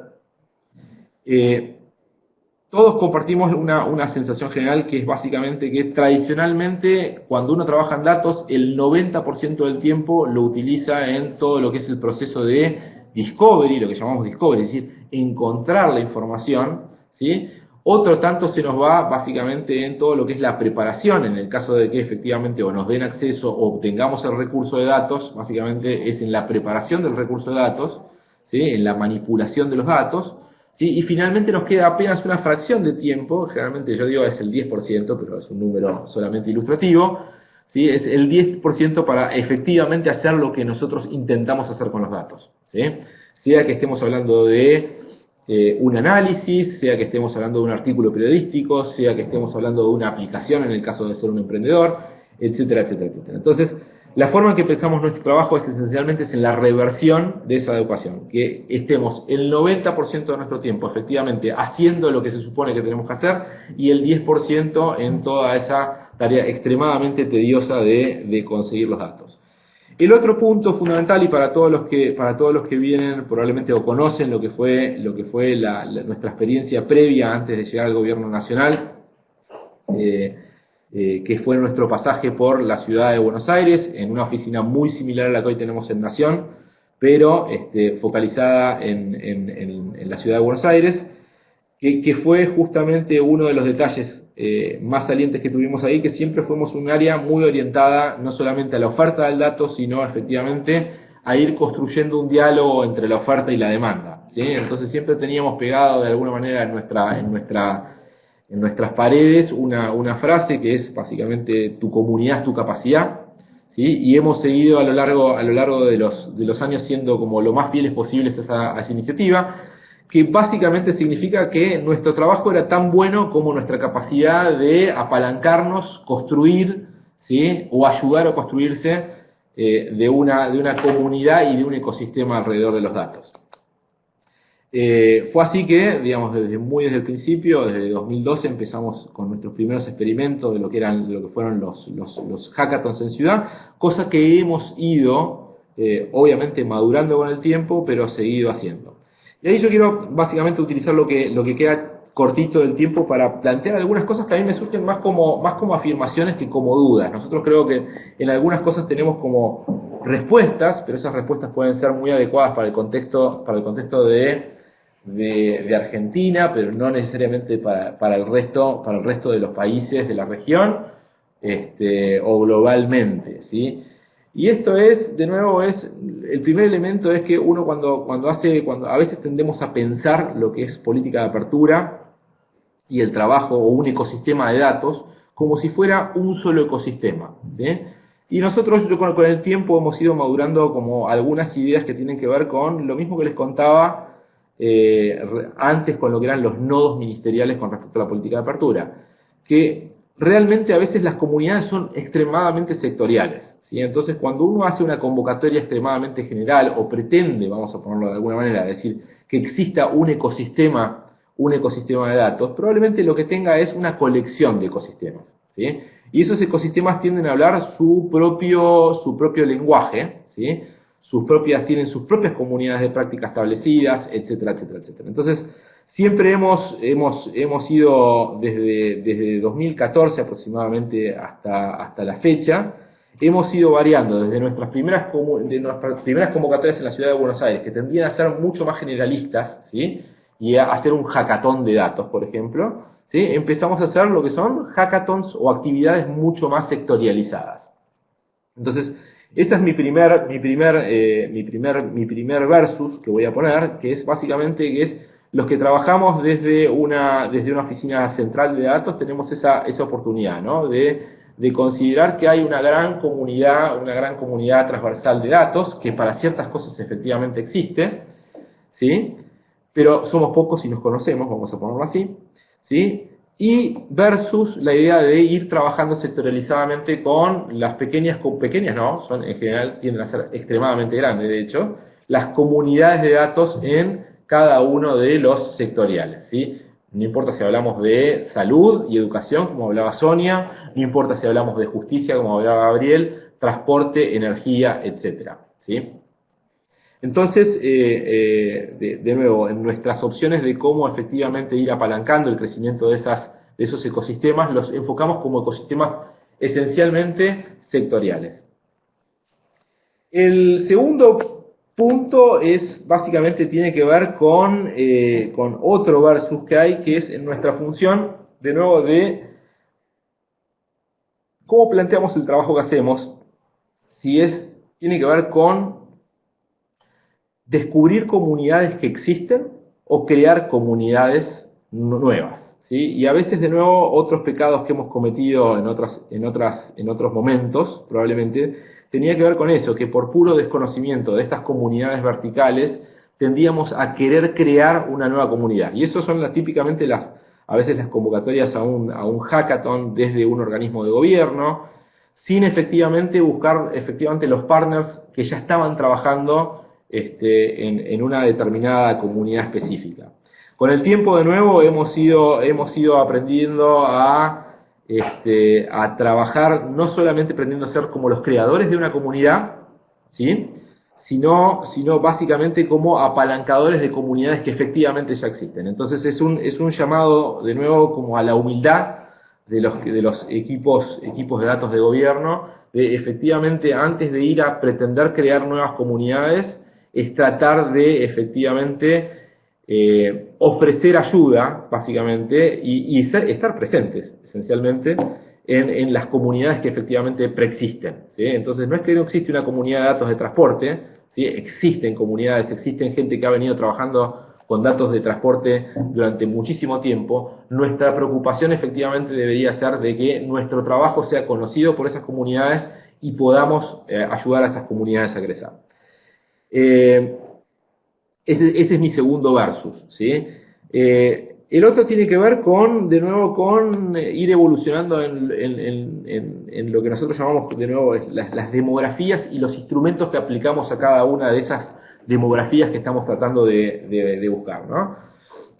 Todos compartimos una sensación general que es básicamente que tradicionalmente cuando uno trabaja en datos el 90% del tiempo lo utiliza en todo lo que es el proceso de discovery, lo que llamamos discovery, es decir, encontrar la información, ¿sí? Otro tanto se nos va básicamente en todo lo que es la preparación, en el caso de que efectivamente o nos den acceso o obtengamos el recurso de datos, básicamente es en la preparación del recurso de datos, ¿sí? En la manipulación de los datos. ¿Sí? Y finalmente nos queda apenas una fracción de tiempo, generalmente yo digo es el 10%, pero es un número solamente ilustrativo, ¿sí? Es el 10% para efectivamente hacer lo que nosotros intentamos hacer con los datos, ¿sí? Sea que estemos hablando de un análisis, sea que estemos hablando de un artículo periodístico, sea que estemos hablando de una aplicación en el caso de ser un emprendedor, etcétera, etcétera, etcétera. Entonces, la forma en que pensamos nuestro trabajo es esencialmente en la reversión de esa educación, que estemos el 90% de nuestro tiempo efectivamente haciendo lo que se supone que tenemos que hacer y el 10% en toda esa tarea extremadamente tediosa de conseguir los datos. El otro punto fundamental, y para todos los que vienen probablemente o conocen lo que fue nuestra experiencia previa antes de llegar al gobierno nacional, que fue nuestro pasaje por la ciudad de Buenos Aires, en una oficina muy similar a la que hoy tenemos en Nación, pero focalizada en la ciudad de Buenos Aires, que fue justamente uno de los detalles más salientes que tuvimos ahí, que siempre fuimos un área muy orientada no solamente a la oferta del dato, sino efectivamente a ir construyendo un diálogo entre la oferta y la demanda, ¿sí? Entonces siempre teníamos pegado de alguna manera en nuestras paredes una frase que es básicamente tu comunidad es tu capacidad, ¿sí? Y hemos seguido a lo largo de los años siendo como lo más fieles posibles a esa iniciativa, que básicamente significa que nuestro trabajo era tan bueno como nuestra capacidad de apalancarnos, construir, ¿sí? O ayudar a construirse de una comunidad y de un ecosistema alrededor de los datos. Fue así que, digamos, desde el principio, desde 2012, empezamos con nuestros primeros experimentos de lo que fueron los hackathons en ciudad, cosa que hemos ido, obviamente, madurando con el tiempo, pero seguido haciendo. Y ahí yo quiero, básicamente, utilizar lo que queda cortito del tiempo para plantear algunas cosas que a mí me surgen más como afirmaciones que como dudas. Nosotros creo que en algunas cosas tenemos como respuestas, pero esas respuestas pueden ser muy adecuadas para el contexto de Argentina, pero no necesariamente para el resto de los países de la región, o globalmente, ¿sí? Y esto es, de nuevo, el primer elemento es que uno cuando a veces tendemos a pensar lo que es política de apertura y el trabajo o un ecosistema de datos como si fuera un solo ecosistema, ¿sí? Y nosotros con el tiempo hemos ido madurando como algunas ideas que tienen que ver con lo mismo que les contaba antes con lo que eran los nodos ministeriales con respecto a la política de apertura, que realmente a veces las comunidades son extremadamente sectoriales, ¿sí? Entonces cuando uno hace una convocatoria extremadamente general o pretende, vamos a ponerlo de alguna manera, decir que exista un ecosistema de datos, probablemente lo que tenga es una colección de ecosistemas, ¿sí? Y esos ecosistemas tienden a hablar su propio lenguaje, ¿sí? Tienen sus propias comunidades de práctica establecidas, etcétera, etcétera, etcétera. Entonces, siempre hemos ido desde 2014 aproximadamente hasta la fecha, hemos ido variando desde nuestras primeras convocatorias en la ciudad de Buenos Aires, que tendían a ser mucho más generalistas, ¿sí? Y a hacer un hackathon de datos, por ejemplo, ¿sí? Empezamos a hacer lo que son hackathons o actividades mucho más sectorializadas. Entonces, este es mi primer versus que voy a poner, que es básicamente los que trabajamos desde una oficina central de datos, tenemos esa oportunidad, ¿no? De considerar que hay una gran comunidad transversal de datos, que para ciertas cosas efectivamente existe, ¿sí? Pero somos pocos y nos conocemos, vamos a ponerlo así, ¿sí? Y versus la idea de ir trabajando sectorializadamente con las pequeñas no, en general tienden a ser extremadamente grandes, de hecho, las comunidades de datos en cada uno de los sectoriales, ¿sí? No importa si hablamos de salud y educación, como hablaba Sonia, no importa si hablamos de justicia, como hablaba Gabriel, transporte, energía, etcétera, ¿sí? Entonces, de nuevo, en nuestras opciones de cómo efectivamente ir apalancando el crecimiento de esos ecosistemas, los enfocamos como ecosistemas esencialmente sectoriales. El segundo punto básicamente tiene que ver con otro versus que hay, que es en nuestra función, de nuevo, de cómo planteamos el trabajo que hacemos, tiene que ver con descubrir comunidades que existen o crear comunidades nuevas, ¿sí? Y a veces, de nuevo, otros pecados que hemos cometido en otros momentos, probablemente, tenía que ver con eso, que por puro desconocimiento de estas comunidades verticales, tendíamos a querer crear una nueva comunidad. Y eso son típicamente a veces las convocatorias a un hackathon desde un organismo de gobierno, sin efectivamente buscar los partners que ya estaban trabajando en una determinada comunidad específica. Con el tiempo, de nuevo, hemos ido aprendiendo a trabajar, no solamente aprendiendo a ser como los creadores de una comunidad, ¿sí? sino básicamente como apalancadores de comunidades que efectivamente ya existen. Entonces es un llamado, de nuevo, como a la humildad de los equipos de datos de gobierno, de efectivamente, antes de ir a pretender crear nuevas comunidades, es tratar de efectivamente ofrecer ayuda, básicamente, y estar presentes, esencialmente, en las comunidades que efectivamente preexisten, ¿sí? Entonces, no es que no existe una comunidad de datos de transporte, ¿sí? Existen comunidades, existen gente que ha venido trabajando con datos de transporte durante muchísimo tiempo. Nuestra preocupación efectivamente debería ser de que nuestro trabajo sea conocido por esas comunidades y podamos ayudar a esas comunidades a crecer. Ese es mi segundo versus, ¿sí? El otro tiene que ver de nuevo, con ir evolucionando en lo que nosotros llamamos, de nuevo, las demografías y los instrumentos que aplicamos a cada una de esas demografías que estamos tratando de buscar, ¿no?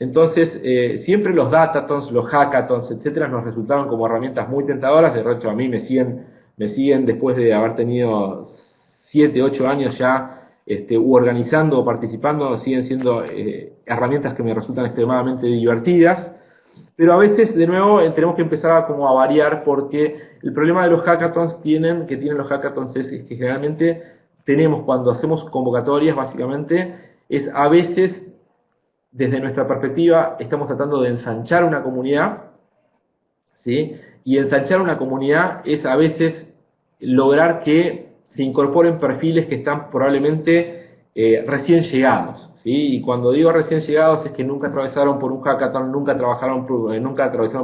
Entonces, siempre los datatons, los hackathons, etcétera, nos resultaron como herramientas muy tentadoras. De hecho, a mí me siguen después de haber tenido 7, 8 años ya organizando o participando, siguen siendo herramientas que me resultan extremadamente divertidas, pero a veces, de nuevo, tenemos que empezar a variar, porque el problema de los hackathons que tienen los hackathons es que generalmente cuando hacemos convocatorias, básicamente, es a veces, desde nuestra perspectiva, estamos tratando de ensanchar una comunidad, ¿sí? Y ensanchar una comunidad es a veces lograr que se incorporen perfiles que están probablemente recién llegados, ¿sí? Y cuando digo recién llegados es que nunca atravesaron por un hackathon, nunca atravesaron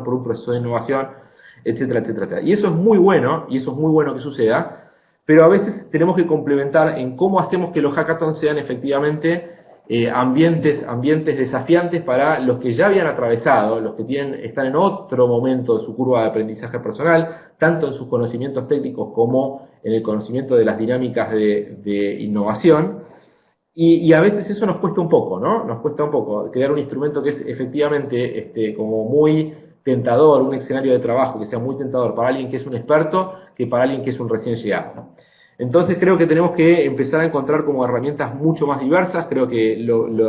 por un proceso de innovación, etcétera, etcétera. Y eso es muy bueno, que suceda, pero a veces tenemos que complementar en cómo hacemos que los hackathons sean efectivamente ambientes desafiantes para los que ya habían atravesado, los que están en otro momento de su curva de aprendizaje personal, tanto en sus conocimientos técnicos como en el conocimiento de las dinámicas de innovación. Y a veces eso nos cuesta un poco, ¿no? Nos cuesta un poco crear un instrumento que es efectivamente como muy tentador, un escenario de trabajo que sea muy tentador para alguien que es un experto que para alguien que es un recién llegado. Entonces creo que tenemos que empezar a encontrar como herramientas mucho más diversas. Creo que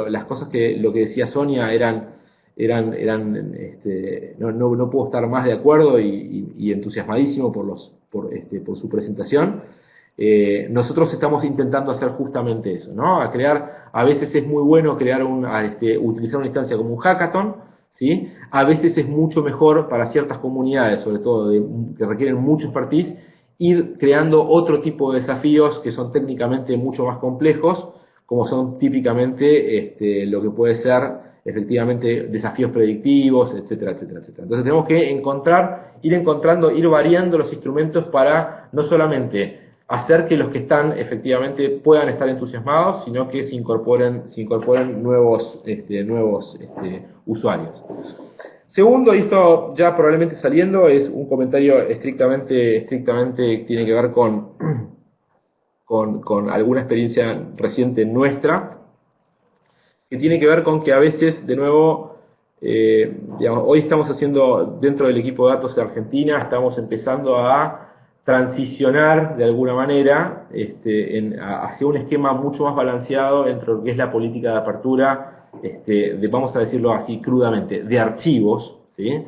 las cosas lo que decía Sonia no puedo estar más de acuerdo y entusiasmadísimo por su presentación. Nosotros estamos intentando hacer justamente eso, ¿no? A veces es muy bueno utilizar una instancia como un hackathon, ¿sí? A veces es mucho mejor para ciertas comunidades, sobre todo que requieren mucho expertise, ir creando otro tipo de desafíos que son técnicamente mucho más complejos, como son típicamente lo que puede ser efectivamente desafíos predictivos, etcétera, etcétera, etcétera. Entonces tenemos que ir variando los instrumentos para no solamente hacer que los que están efectivamente puedan estar entusiasmados, sino que se incorporen nuevos usuarios. Segundo, y esto ya probablemente saliendo, es un comentario estrictamente tiene que ver con con alguna experiencia reciente nuestra, que tiene que ver con que a veces, de nuevo, digamos, hoy estamos haciendo, dentro del equipo de datos de Argentina, estamos empezando a transicionar de alguna manera hacia un esquema mucho más balanceado entre lo que es la política de apertura, vamos a decirlo así crudamente, de archivos, ¿sí?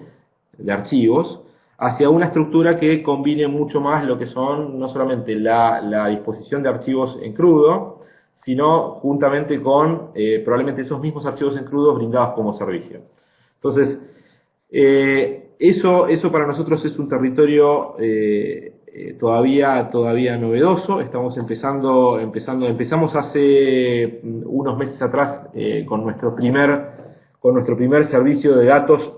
De archivos, hacia una estructura que combine mucho más lo que son no solamente la disposición de archivos en crudo, sino juntamente con probablemente esos mismos archivos en crudo brindados como servicio. Entonces, eso para nosotros es un territorio todavía novedoso. Estamos empezamos hace unos meses atrás con nuestro primer servicio de datos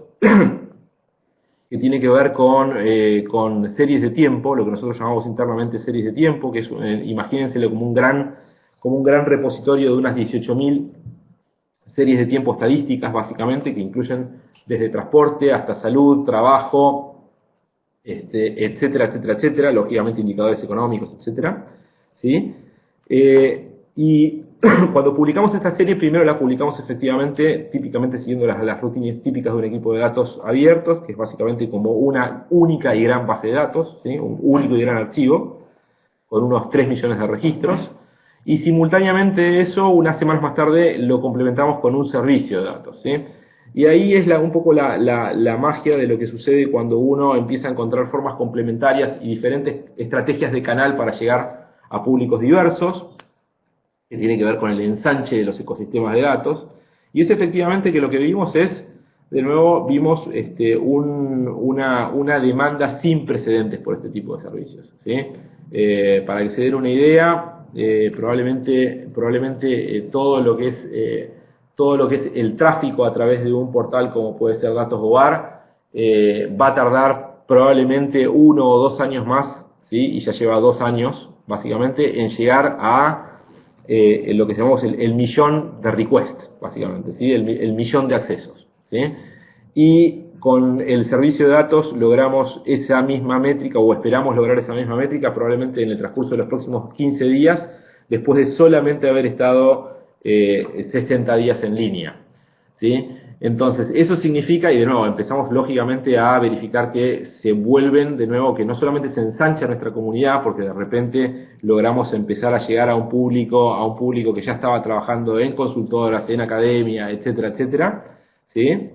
que tiene que ver con series de tiempo, lo que nosotros llamamos internamente series de tiempo, que es, imagínenselo como un gran repositorio de unas 18.000 series de tiempo estadísticas, básicamente, que incluyen desde transporte hasta salud, trabajo, etcétera, etcétera, etcétera, lógicamente indicadores económicos, etcétera, ¿sí? Y cuando publicamos esta serie, primero la publicamos efectivamente, típicamente siguiendo las rutinas típicas de un equipo de datos abiertos, que es básicamente como una única y gran base de datos, ¿sí? Un único y gran archivo, con unos 3 millones de registros, y simultáneamente eso, unas semanas más tarde, lo complementamos con un servicio de datos, ¿sí? Y ahí es un poco la magia de lo que sucede cuando uno empieza a encontrar formas complementarias y diferentes estrategias de canal para llegar a públicos diversos, que tiene que ver con el ensanche de los ecosistemas de datos. Y es efectivamente que lo que vimos es, de nuevo, vimos una demanda sin precedentes por este tipo de servicios, ¿sí? Para que se den una idea, probablemente todo lo que es el tráfico a través de un portal como puede ser Datos Hogar va a tardar probablemente 1 o 2 años más, ¿sí? Y ya lleva 2 años básicamente en llegar a lo que llamamos el millón de requests, básicamente, ¿sí? El millón de accesos, ¿sí? Y con el servicio de datos logramos esa misma métrica, o esperamos lograr esa misma métrica, probablemente en el transcurso de los próximos 15 días, después de solamente haber estado 60 días en línea, ¿sí? Entonces, eso significa, y de nuevo, empezamos lógicamente a verificar que se vuelven, de nuevo, que no solamente se ensancha nuestra comunidad, porque de repente logramos empezar a llegar a un público que ya estaba trabajando en consultoras, en academia, etcétera, etcétera, ¿sí?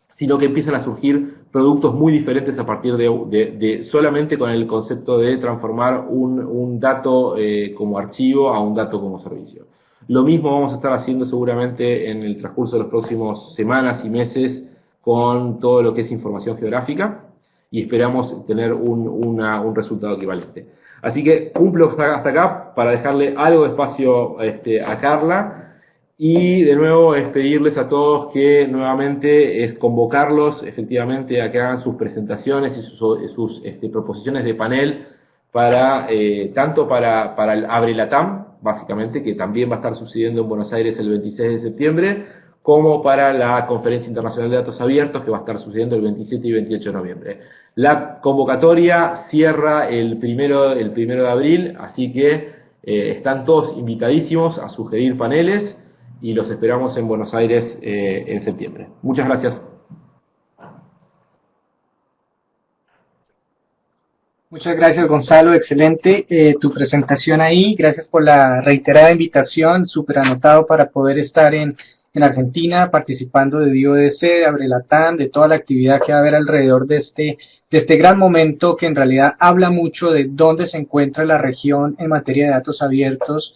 Sino que empiezan a surgir productos muy diferentes a partir de solamente con el concepto de transformar un dato como archivo a un dato como servicio. Lo mismo vamos a estar haciendo seguramente en el transcurso de las próximas semanas y meses con todo lo que es información geográfica y esperamos tener un resultado equivalente. Así que cumplo hasta acá para dejarle algo de espacio a Carla. Y de nuevo es pedirles a todos que nuevamente es convocarlos efectivamente a que hagan sus presentaciones y sus proposiciones de panel para tanto para el Abre Latam, básicamente, que también va a estar sucediendo en Buenos Aires el 26 de septiembre, como para la Conferencia Internacional de Datos Abiertos, que va a estar sucediendo el 27 y 28 de noviembre. La convocatoria cierra el primero de abril, así que están todos invitadísimos a sugerir paneles, y los esperamos en Buenos Aires en septiembre. Muchas gracias. Muchas gracias, Gonzalo. Excelente tu presentación ahí. Gracias por la reiterada invitación. Súper anotado para poder estar en Argentina participando de DIODC, de Abrelatam, de toda la actividad que va a haber alrededor de este gran momento que en realidad habla mucho de dónde se encuentra la región en materia de datos abiertos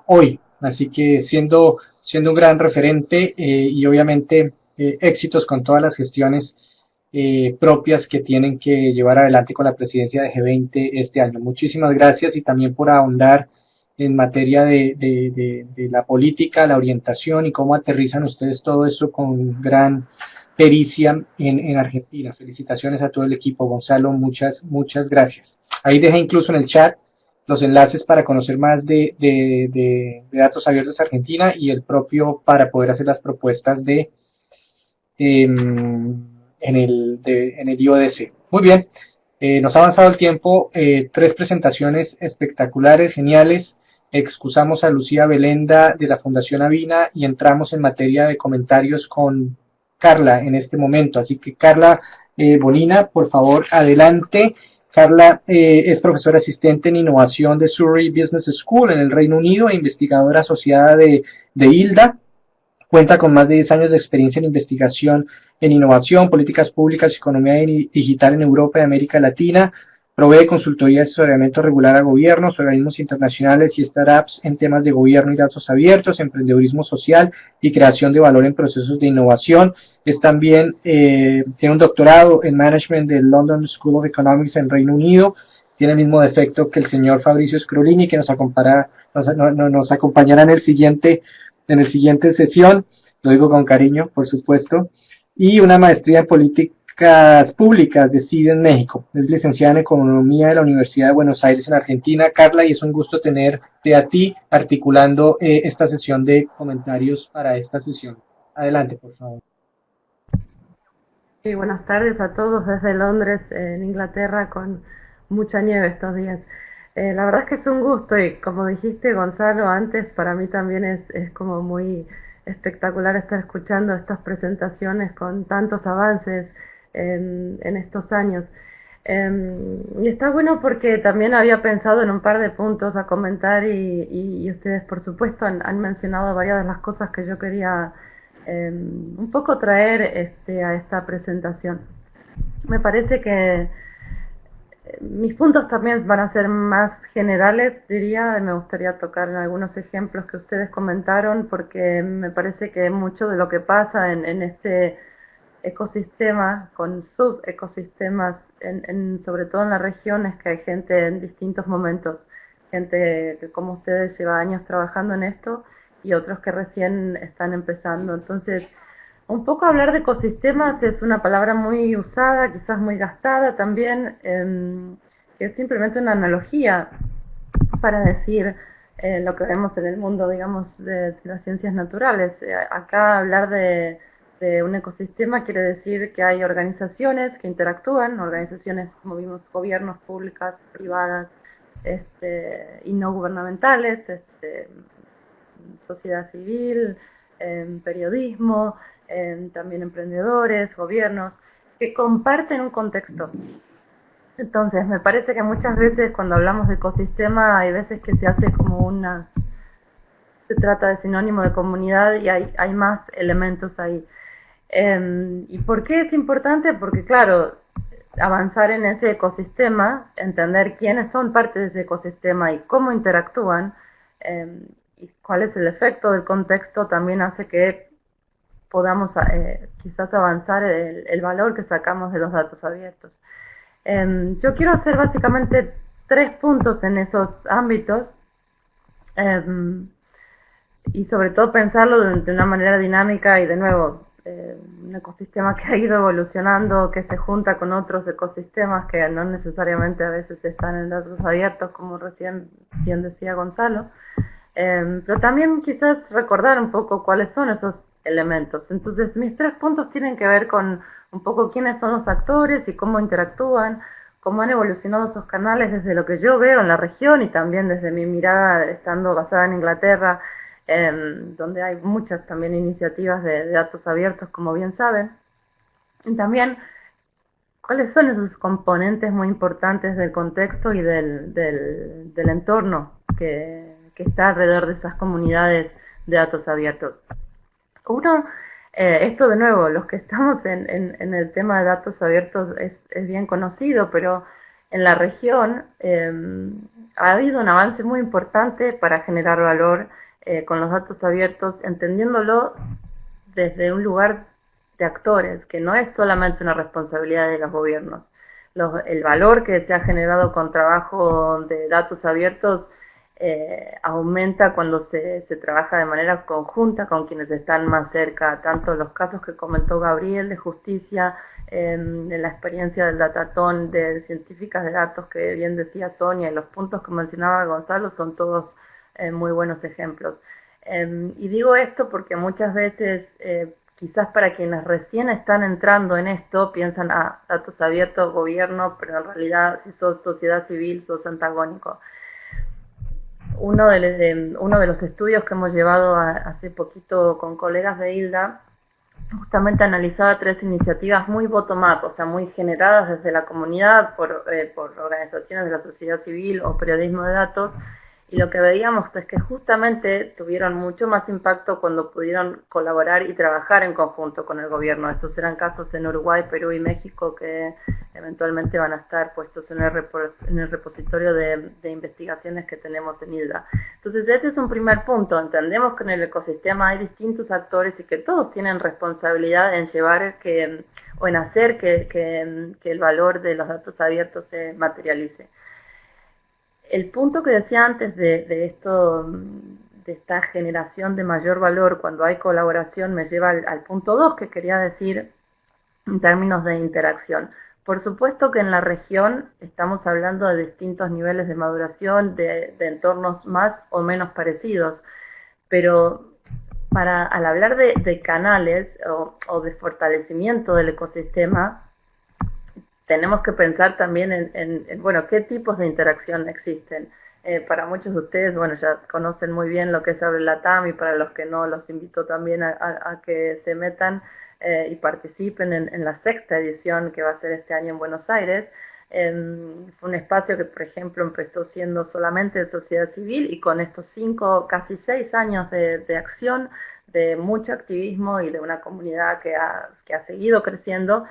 hoy. Así que siendo un gran referente y obviamente éxitos con todas las gestiones propias que tienen que llevar adelante con la presidencia de G20 este año. Muchísimas gracias y también por ahondar en materia de la política, la orientación y cómo aterrizan ustedes todo eso con gran pericia en Argentina. Felicitaciones a todo el equipo. Gonzalo, muchas gracias. Ahí deja incluso en el chat los enlaces para conocer más de Datos Abiertos Argentina y el propio para poder hacer las propuestas en el IODC. Muy bien, Nos ha avanzado el tiempo, 3 presentaciones espectaculares, geniales. Excusamos a Lucía Belenda de la Fundación Avina y entramos en materia de comentarios con Carla en este momento. Así que Carla Bolina, por favor, adelante. Carla es profesora asistente en innovación de Surrey Business School en el Reino Unido e investigadora asociada de ILDA. Cuenta con más de 10 años de experiencia en investigación en innovación, políticas públicas y economía digital en Europa y América Latina. Provee consultoría y asesoramiento regular a gobiernos, organismos internacionales y startups en temas de gobierno y datos abiertos, emprendedurismo social y creación de valor en procesos de innovación. Es también, tiene un doctorado en management del London School of Economics en Reino Unido. Tiene el mismo defecto que el señor Fabrizio Scrolini, que nos acompañará en el siguiente sesión. Lo digo con cariño, por supuesto. Y una maestría en políticas públicas de CIDE en México. Es licenciada en Economía de la Universidad de Buenos Aires en Argentina. Carla, y es un gusto tenerte a ti articulando esta sesión de comentarios para esta sesión. Adelante, por favor. Sí, buenas tardes a todos desde Londres, en Inglaterra, con mucha nieve estos días. La verdad es que es un gusto y como dijiste, Gonzalo, antes para mí también es como muy espectacular estar escuchando estas presentaciones con tantos avances en estos años. Y está bueno porque también había pensado en un par de puntos a comentar y ustedes por supuesto han mencionado varias de las cosas que yo quería un poco traer a esta presentación. Me parece que mis puntos también van a ser más generales, diría. Me gustaría tocar algunos ejemplos que ustedes comentaron porque me parece que mucho de lo que pasa en este ecosistema, con subecosistemas, sobre todo en las regiones, que hay gente en distintos momentos, gente que como ustedes lleva años trabajando en esto y otros que recién están empezando. Entonces, un poco hablar de ecosistemas es una palabra muy usada, quizás muy gastada también, que es simplemente una analogía para decir lo que vemos en el mundo, digamos, de las ciencias naturales. Acá hablar de un ecosistema quiere decir que hay organizaciones que interactúan, organizaciones, como vimos, gobiernos, públicas, privadas, y no gubernamentales, sociedad civil, periodismo, también emprendedores, gobiernos, que comparten un contexto. Entonces, me parece que muchas veces cuando hablamos de ecosistema hay veces que se hace como se trata de sinónimo de comunidad y hay más elementos ahí. ¿Y por qué es importante? Porque claro, avanzar en ese ecosistema, entender quiénes son parte de ese ecosistema y cómo interactúan, y cuál es el efecto del contexto, también hace que podamos quizás avanzar el valor que sacamos de los datos abiertos. Yo quiero hacer básicamente 3 puntos en esos ámbitos, y sobre todo pensarlo de una manera dinámica y de nuevo, un ecosistema que ha ido evolucionando, que se junta con otros ecosistemas que no necesariamente a veces están en datos abiertos, como recién bien decía Gonzalo, pero también quizás recordar un poco cuáles son esos elementos. Entonces mis 3 puntos tienen que ver con un poco quiénes son los actores y cómo interactúan, cómo han evolucionado esos canales desde lo que yo veo en la región y también desde mi mirada estando basada en Inglaterra, donde hay muchas también iniciativas de datos abiertos, como bien saben. Y también cuáles son esos componentes muy importantes del contexto y del entorno que está alrededor de esas comunidades de datos abiertos. Uno, esto de nuevo, los que estamos en el tema de datos abiertos es bien conocido, pero en la región ha habido un avance muy importante para generar valor con los datos abiertos, entendiéndolo desde un lugar de actores, que no es solamente una responsabilidad de los gobiernos. El valor que se ha generado con trabajo de datos abiertos aumenta cuando se trabaja de manera conjunta con quienes están más cerca, tanto los casos que comentó Gabriel de justicia, de la experiencia del Datatón, de científicas de datos que bien decía Sonia, y los puntos que mencionaba Gonzalo son todos muy buenos ejemplos. Y digo esto porque muchas veces quizás para quienes recién están entrando en esto, piensan, datos abiertos, gobierno, pero en realidad si sos sociedad civil, sos antagónico. Uno de los estudios que hemos llevado hace poquito con colegas de ILDA, justamente analizaba 3 iniciativas muy bottom-up, o sea, muy generadas desde la comunidad por organizaciones de la sociedad civil o periodismo de datos, y lo que veíamos es que justamente tuvieron mucho más impacto cuando pudieron colaborar y trabajar en conjunto con el gobierno. Estos eran casos en Uruguay, Perú y México que eventualmente van a estar puestos en el repositorio de investigaciones que tenemos en ILDA. Entonces ese es un primer punto. Entendemos que en el ecosistema hay distintos actores y que todos tienen responsabilidad en llevar o en hacer que el valor de los datos abiertos se materialice. El punto que decía antes de esta generación de mayor valor cuando hay colaboración me lleva al punto 2 que quería decir en términos de interacción. Por supuesto que en la región estamos hablando de distintos niveles de maduración, de entornos más o menos parecidos, pero al hablar de canales o de fortalecimiento del ecosistema, tenemos que pensar también en qué tipos de interacción existen. Para muchos de ustedes, ya conocen muy bien lo que es Abre Latam, y para los que no, los invito también a que se metan y participen en la 6ª edición que va a ser este año en Buenos Aires. Fue un espacio que, por ejemplo, empezó siendo solamente de sociedad civil y con estos 5, casi 6 años de acción, de mucho activismo y de una comunidad que ha seguido creciendo,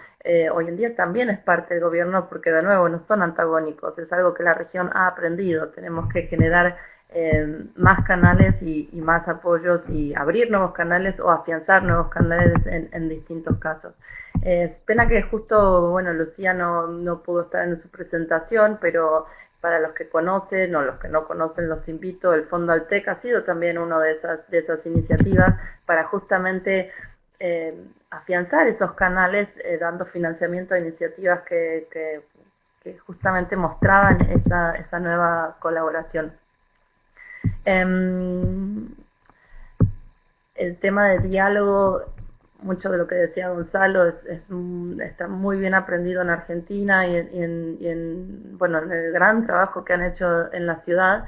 hoy en día también es parte del gobierno porque de nuevo no son antagónicos, es algo que la región ha aprendido. Tenemos que generar más canales y más apoyos y abrir nuevos canales o afianzar nuevos canales en distintos casos. Pena que justo, Lucía no pudo estar en su presentación, pero para los que conocen o los que no conocen los invito. El Fondo Altec ha sido también una de esas iniciativas para justamente afianzar esos canales, dando financiamiento a iniciativas que justamente mostraban esa nueva colaboración. El tema de diálogo, mucho de lo que decía Gonzalo está muy bien aprendido en Argentina y en el gran trabajo que han hecho en la ciudad.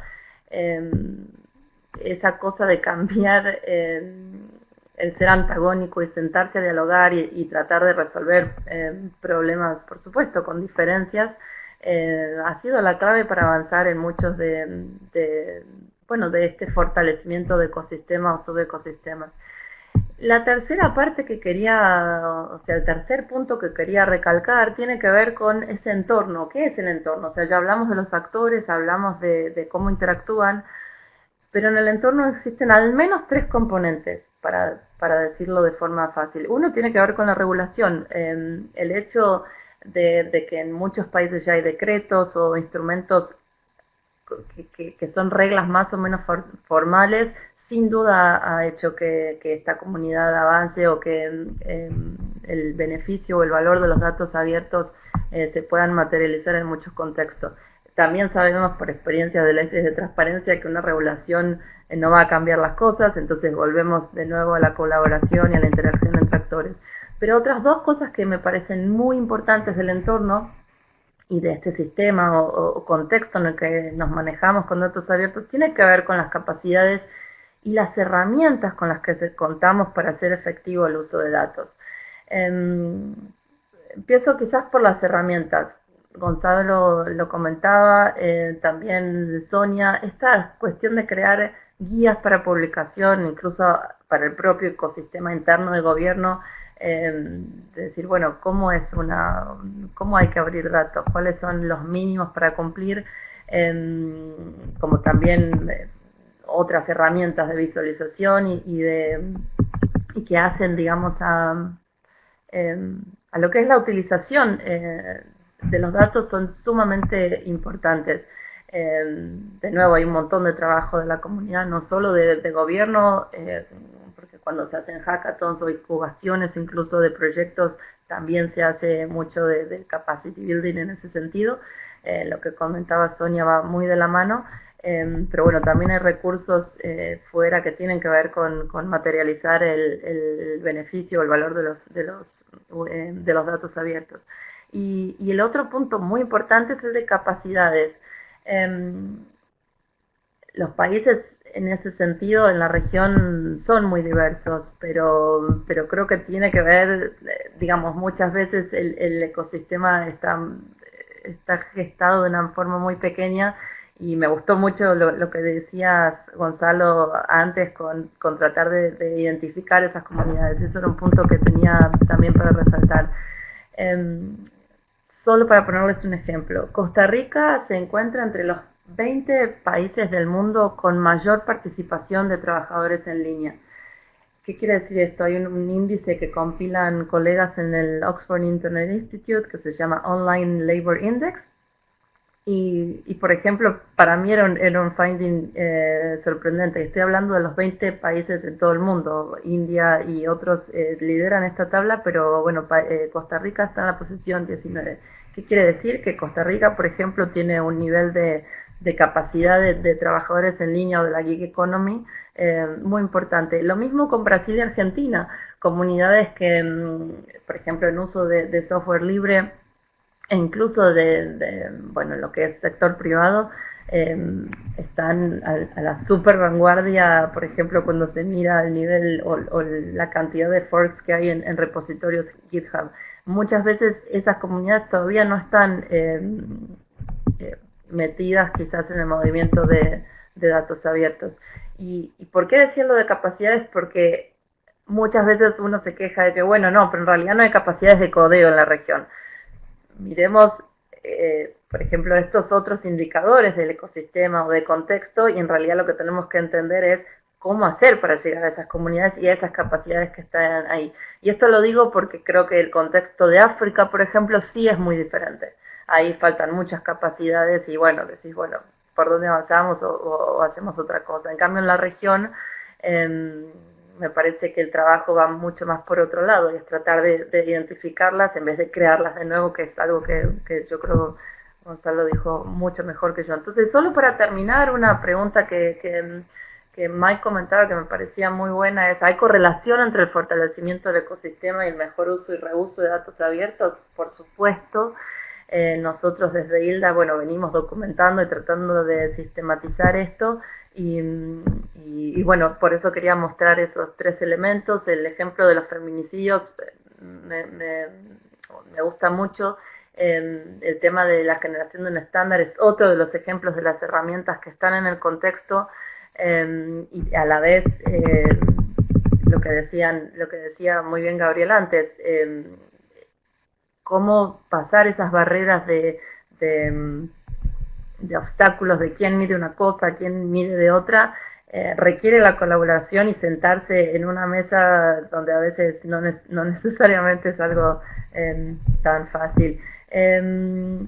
Esa cosa de cambiar el ser antagónico y sentarse a dialogar y tratar de resolver problemas, por supuesto, con diferencias, ha sido la clave para avanzar en muchos de este fortalecimiento de ecosistemas o subecosistemas. La tercera parte que el tercer punto que quería recalcar tiene que ver con ese entorno. ¿Qué es el entorno? Ya hablamos de los actores, hablamos de cómo interactúan, pero en el entorno existen al menos 3 componentes, para decirlo de forma fácil. Uno tiene que ver con la regulación. El hecho de que en muchos países ya hay decretos o instrumentos que son reglas más o menos formales, sin duda ha hecho que esta comunidad avance o que el beneficio o el valor de los datos abiertos se puedan materializar en muchos contextos. También sabemos por experiencia de leyes de transparencia que una regulación no va a cambiar las cosas, entonces volvemos de nuevo a la colaboración y a la interacción entre actores. Pero otras 2 cosas que me parecen muy importantes del entorno y de este sistema o contexto en el que nos manejamos con datos abiertos tiene que ver con las capacidades y las herramientas con las que contamos para hacer efectivo el uso de datos. Empiezo quizás por las herramientas. Gonzalo lo comentaba, también Sonia, esta cuestión de crear guías para publicación, incluso para el propio ecosistema interno del gobierno, de decir, cómo hay que abrir datos, cuáles son los mínimos para cumplir, como también otras herramientas de visualización y que hacen, digamos, a lo que es la utilización de los datos son sumamente importantes. De nuevo, hay un montón de trabajo de la comunidad, no solo de gobierno, porque cuando se hacen hackathons o incubaciones incluso de proyectos, también se hace mucho de capacity building en ese sentido. Lo que comentaba Sonia va muy de la mano, pero bueno, también hay recursos fuera que tienen que ver con materializar el beneficio, el valor de los datos abiertos. Y el otro punto muy importante es el de capacidades. Los países en ese sentido en la región son muy diversos, pero creo que tiene que ver, digamos, muchas veces el ecosistema está gestado de una forma muy pequeña, y me gustó mucho lo que decías, Gonzalo, antes con tratar de identificar esas comunidades. Eso era un punto que tenía también para resaltar. Solo para ponerles un ejemplo, Costa Rica se encuentra entre los 20 países del mundo con mayor participación de trabajadores en línea. ¿Qué quiere decir esto? Hay un índice que compilan colegas en el Oxford Internet Institute que se llama Online Labor Index. Y por ejemplo, para mí era un finding sorprendente. Estoy hablando de los 20 países de todo el mundo. India y otros lideran esta tabla, pero bueno, Costa Rica está en la posición 19. ¿Qué quiere decir? Que Costa Rica, por ejemplo, tiene un nivel de capacidad de trabajadores en línea o de la gig economy muy importante. Lo mismo con Brasil y Argentina, comunidades que, por ejemplo, en uso de software libre, e incluso bueno, lo que es sector privado, están a la super vanguardia, por ejemplo, cuando se mira el nivel o la cantidad de forks que hay en repositorios GitHub. Muchas veces esas comunidades todavía no están metidas quizás en el movimiento de datos abiertos. ¿Y por qué decirlo de capacidades? Porque muchas veces uno se queja de que, bueno, no, pero en realidad no hay capacidades de codeo en la región. Miremos, por ejemplo, estos otros indicadores del ecosistema o de contexto, y en realidad lo que tenemos que entender es cómo hacer para llegar a esas comunidades y a esas capacidades que están ahí. Y esto lo digo porque creo que el contexto de África, por ejemplo, sí es muy diferente. Ahí faltan muchas capacidades y bueno, decís, bueno, ¿por dónde avanzamos o hacemos otra cosa? En cambio, en la región me parece que el trabajo va mucho más por otro lado, y es tratar de identificarlas en vez de crearlas de nuevo, que es algo que yo creo Gonzalo dijo mucho mejor que yo. Entonces, solo para terminar, una pregunta que Mike comentaba que me parecía muy buena es: ¿hay correlación entre el fortalecimiento del ecosistema y el mejor uso y reuso de datos abiertos? Por supuesto. Nosotros desde ILDA, bueno, venimos documentando y tratando de sistematizar esto, y bueno, por eso quería mostrar esos tres elementos. El ejemplo de los feminicidios me gusta mucho. El tema de la generación de un estándar es otro de los ejemplos de las herramientas que están en el contexto, y a la vez lo que decía muy bien Gabriel antes, cómo pasar esas barreras de obstáculos de quién mide una cosa, quién mide de otra, requiere la colaboración y sentarse en una mesa donde a veces no necesariamente es algo tan fácil. El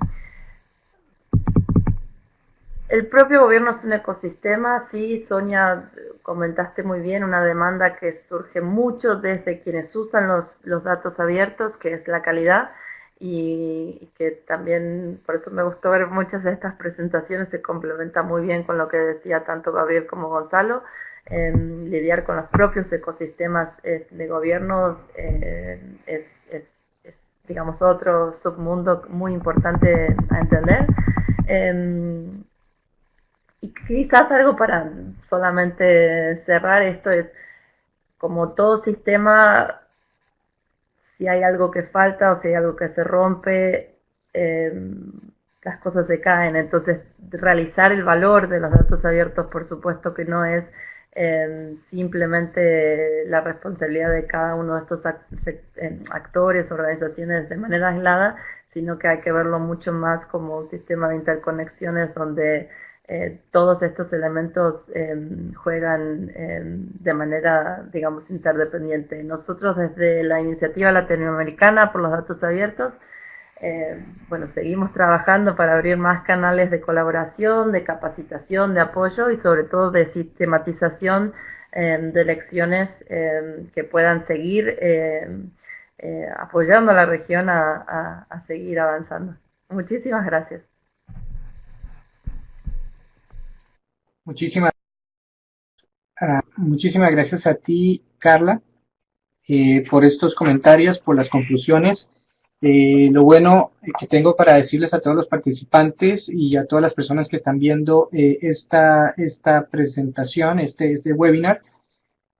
propio gobierno es un ecosistema, sí, Sonia, comentaste muy bien, una demanda que surge mucho desde quienes usan los datos abiertos, que es la calidad, y que también, por eso me gustó ver muchas de estas presentaciones, se complementa muy bien con lo que decía tanto Gabriel como Gonzalo. Lidiar con los propios ecosistemas de gobierno es, digamos, otro submundo muy importante a entender. Y quizás algo para solamente cerrar esto es, como todo sistema, si hay algo que falta o si hay algo que se rompe, las cosas se caen. Entonces, realizar el valor de los datos abiertos, por supuesto que no es simplemente la responsabilidad de cada uno de estos actores, organizaciones de manera aislada, sino que hay que verlo mucho más como un sistema de interconexiones donde todos estos elementos juegan de manera, digamos, interdependiente. Nosotros desde la Iniciativa Latinoamericana por los Datos Abiertos, bueno, seguimos trabajando para abrir más canales de colaboración, de capacitación, de apoyo y sobre todo de sistematización de lecciones que puedan seguir apoyando a la región a seguir avanzando. Muchísimas gracias. Muchísimas gracias a ti, Carla, por estos comentarios, por las conclusiones. Lo bueno que tengo para decirles a todos los participantes y a todas las personas que están viendo esta presentación, este webinar,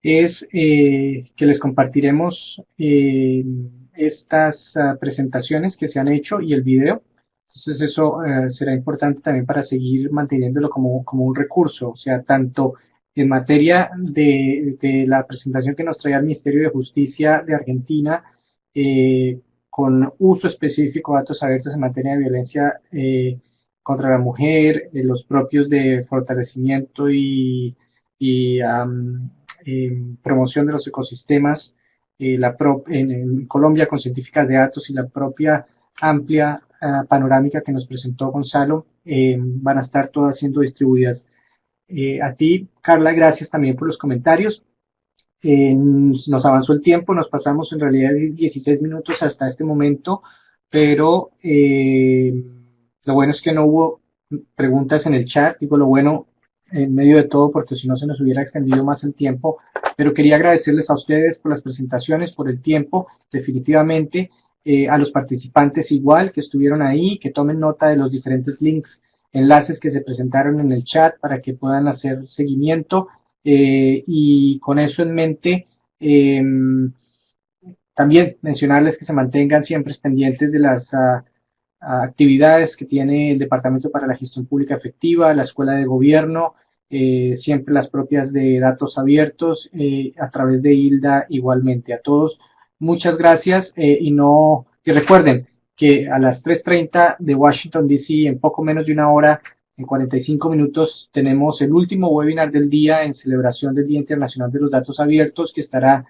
es que les compartiremos estas presentaciones que se han hecho y el video. Entonces eso será importante también para seguir manteniéndolo como un recurso, o sea, tanto en materia de la presentación que nos trae el Ministerio de Justicia de Argentina, con uso específico de datos abiertos en materia de violencia contra la mujer, los propios de fortalecimiento y promoción de los ecosistemas, en Colombia con científicas de datos y la propia amplia panorámica que nos presentó Gonzalo, van a estar todas siendo distribuidas. A ti, Carla, gracias también por los comentarios. Nos avanzó el tiempo, nos pasamos en realidad 16 minutos hasta este momento, pero lo bueno es que no hubo preguntas en el chat, digo lo bueno en medio de todo porque si no se nos hubiera extendido más el tiempo, pero quería agradecerles a ustedes por las presentaciones, por el tiempo, definitivamente, a los participantes igual que estuvieron ahí, que tomen nota de los diferentes links, enlaces que se presentaron en el chat para que puedan hacer seguimiento. Y con eso en mente, también mencionarles que se mantengan siempre pendientes de las actividades que tiene el Departamento para la Gestión Pública Efectiva, la Escuela de Gobierno, siempre las propias de datos abiertos, a través de Hilda igualmente. A todos, muchas gracias y recuerden que a las 3:30 de Washington, D.C., en poco menos de una hora, en 45 minutos, tenemos el último webinar del día en celebración del Día Internacional de los Datos Abiertos, que estará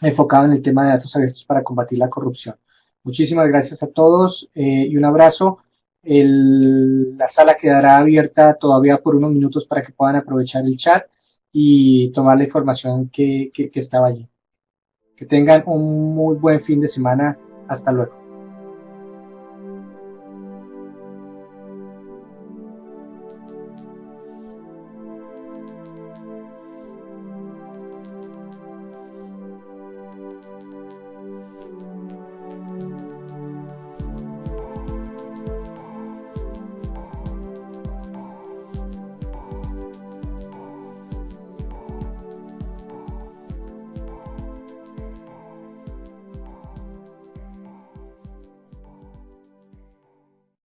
enfocado en el tema de datos abiertos para combatir la corrupción. Muchísimas gracias a todos y un abrazo. La sala quedará abierta todavía por unos minutos para que puedan aprovechar el chat y tomar la información que estaba allí. Que tengan un muy buen fin de semana. Hasta luego.